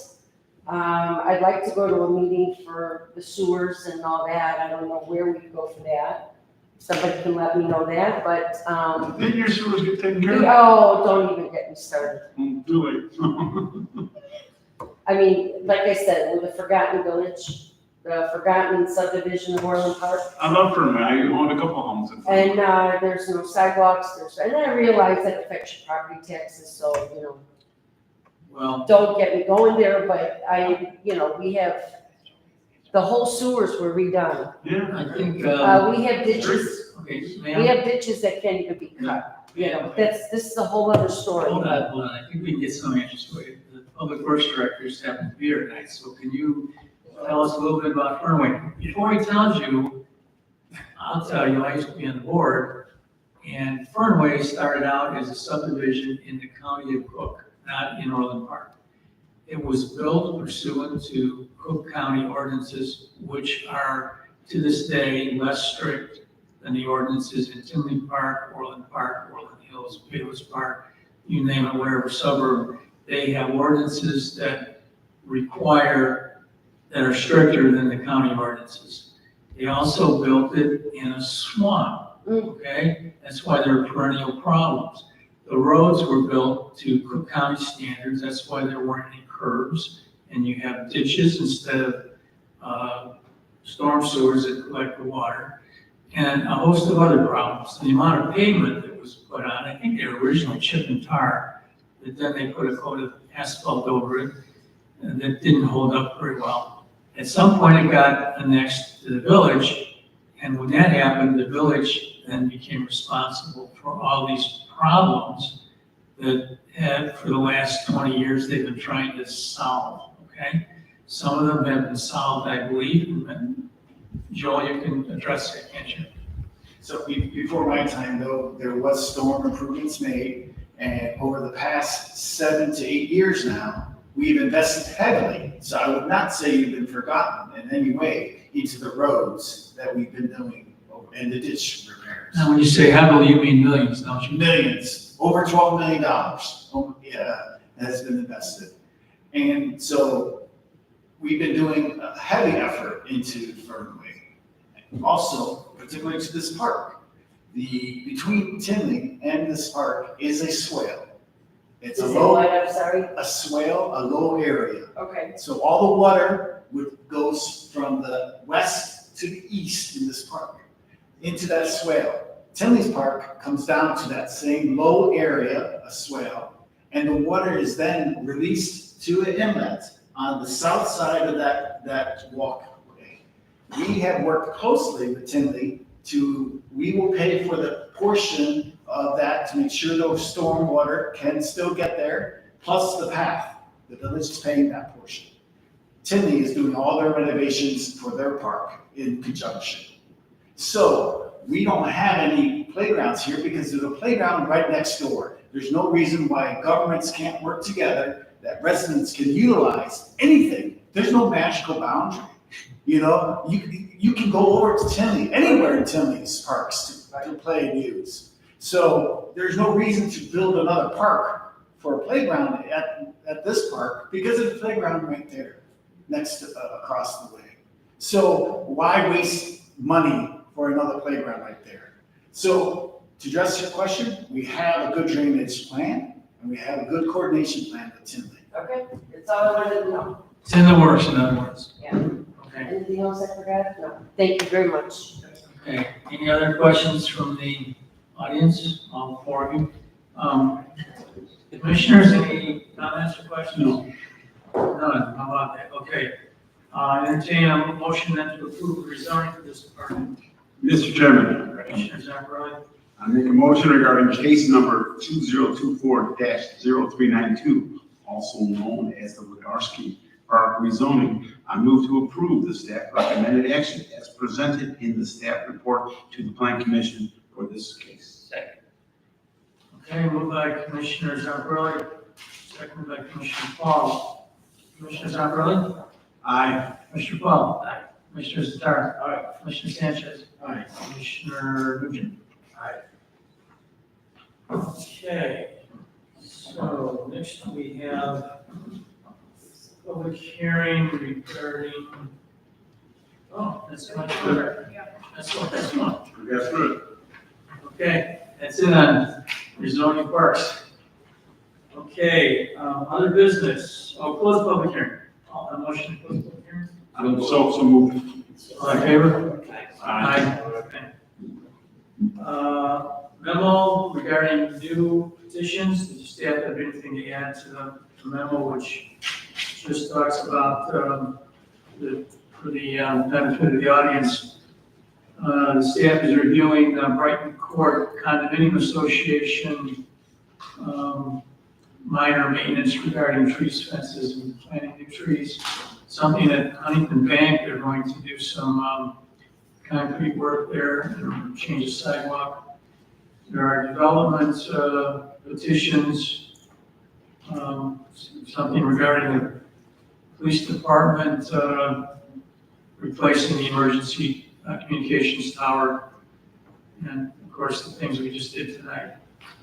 I'd like to go to a meeting for the sewers and all that. I don't know where we could go for that. Somebody can let me know that, but, Didn't your sewers get taken care of? oh, don't even get me started. Do it. I mean, like I said, we're the forgotten village, the forgotten subdivision of Orland Park. I love Fernway. I own a couple homes in Fernway. And, there's no sidewalks, and I realize that affects your property taxes, so, Well, don't get me going there, but we have, the whole sewers were redone. Yeah. I think, We have ditches, okay, we ma'am, have ditches that can't even be cut, this is a whole other story. hold on. I think we can get some answers for you. The Public Works Directors happen to be here tonight, so can you tell us a little bit about Fernway? Before he tells you, I'll tell you, I used to be on the board, and Fernway started out as a subdivision in the county of Cook, not in Orland Park. It was built pursuant to Cook County ordinances, which are to this day less strict than the ordinances in Tinley Park, Orland Hills, Payless Park, you name it, whatever suburb. They have ordinances that are stricter than the county ordinances. They also built it in a swamp, okay? That's why there are perennial problems. The roads were built to Cook County standards, that's why there weren't any curbs, and you have ditches instead of storm sewers that collect the water, and a host of other problems. The amount of pavement that was put on, I think they were originally chip and tar, but then they put a coat of asphalt over it. that didn't hold up very well. At some point, it got annexed to the village, and when that happened, the village then became responsible for all these problems that had, for the last 20 years, they've been trying to solve, okay? Some of them have been solved, I believe, and Joel, you can address it, can't you? So before my time though, there was storm improvements made, and over the past 7 to 8 years now, we've invested heavily. So I would not say you've been forgotten in any way into the roads that we've been doing and the ditch repairs. Now, when you say heavily, you mean millions, don't you? Millions, over $12 million has been invested. And so we've been doing a heavy effort into Fernway. Also, particularly to this park, between Tinley and this park is a swale. It's a Is it low, what, I'm sorry? a swale, a low area. Okay. So all the water goes from the west to the east in this park into that swale. Tinley's Park comes down to that same low area, a swale, and the water is then released to an inlet on the south side of that walkway. We have worked closely with Tinley we will pay for the portion of that to make sure those storm water can still get there, plus the path. The village is paying that portion. Tinley is doing all their renovations for their park in conjunction. So we don't have any playgrounds here because there's a playground right next door. There's no reason why governments can't work together, that residents can utilize anything. There's no magical boundary. You know, you can go over to Tinley, anywhere in Tinley's parks to play and use. So there's no reason to build another park for a playground at this park because there's a playground right there next to, across the way. So why waste money for another playground right there? So to address your question, we have a good drainage plan and we have a good coordination plan with Tinley. Okay, that's all I wanted to know. It's in the works, in other words. Yeah. Okay. Anything else I forgot? No. Thank you very much. Okay, any other questions from the audience, all four of you? Commissioners, any comments or questions? No. None, how about that? Okay. Entertain a motion then to approve the rezoning for this department. Mr. Chairman, Commissioner Zamperoni? I make a motion regarding case number 2024-0392, also known as the Wodarski Park rezoning. I move to approve the staff recommended action as presented in the staff report to the Plan Commission for this case. Second. Okay, moved by Commissioner Zamperoni, seconded by Commissioner Paul. Commissioner Zamperoni? Aye. Commissioner Paul? Aye. Commissioner Zatar? Aye. Commissioner Sanchez? Aye. Commissioner Nugent? Aye. Okay, so next we have public hearing regarding, oh, that's much better. That's what that's one. That's good. Okay, that's it on rezoning parks. Okay, other business, close public hearing. A motion to close public hearing. I'm so moved. All in favor? Aye. Okay. Memo regarding new petitions, does the staff have anything to add to the memo, which just talks about, for the benefit of the audience, the staff is reviewing Brighton Court Condominium Association minor maintenance regarding trees, fences, and planting new trees. Something at Huntington Bank, they're going to do some concrete work there and change the sidewalk. There are development petitions, something regarding the police department replacing the emergency communications tower, and of course the things we just did tonight.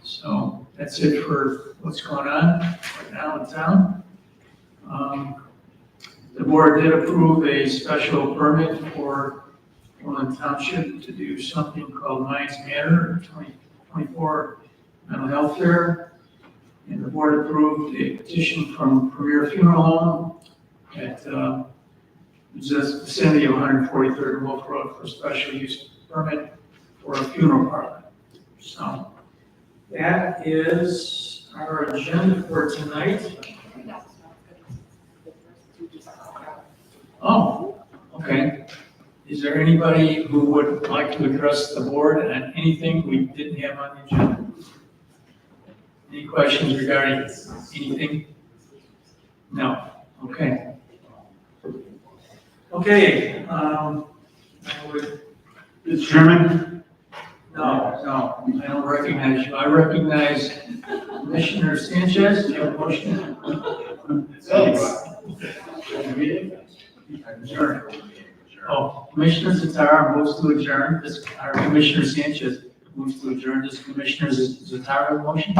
So that's it for what's going on right now in town. The board did approve a special permit for Orland Township to do something called Mines Matter 2024 mental health fair. And the board approved a petition from Premier Funeral Home at just vicinity of 143rd and Wolf Road for a special use permit for a funeral parlor. So that is our agenda for tonight. Oh, okay. Is there anybody who would like to address the board on anything we didn't have on the agenda? Any questions regarding anything? No, okay. Okay, I would- Mr. Chairman? no, I don't recognize you. I recognize Commissioner Sanchez. Do you have a motion? Adjourn. Oh, Commissioner Zatara moves to adjourn. Our Commissioner Sanchez moves to adjourn. This Commissioner Zatara motion?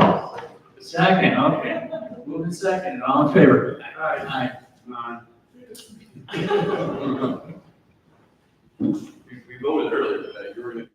Second, okay. Moving second, all in favor? Aye. We voted earlier today, you were gonna.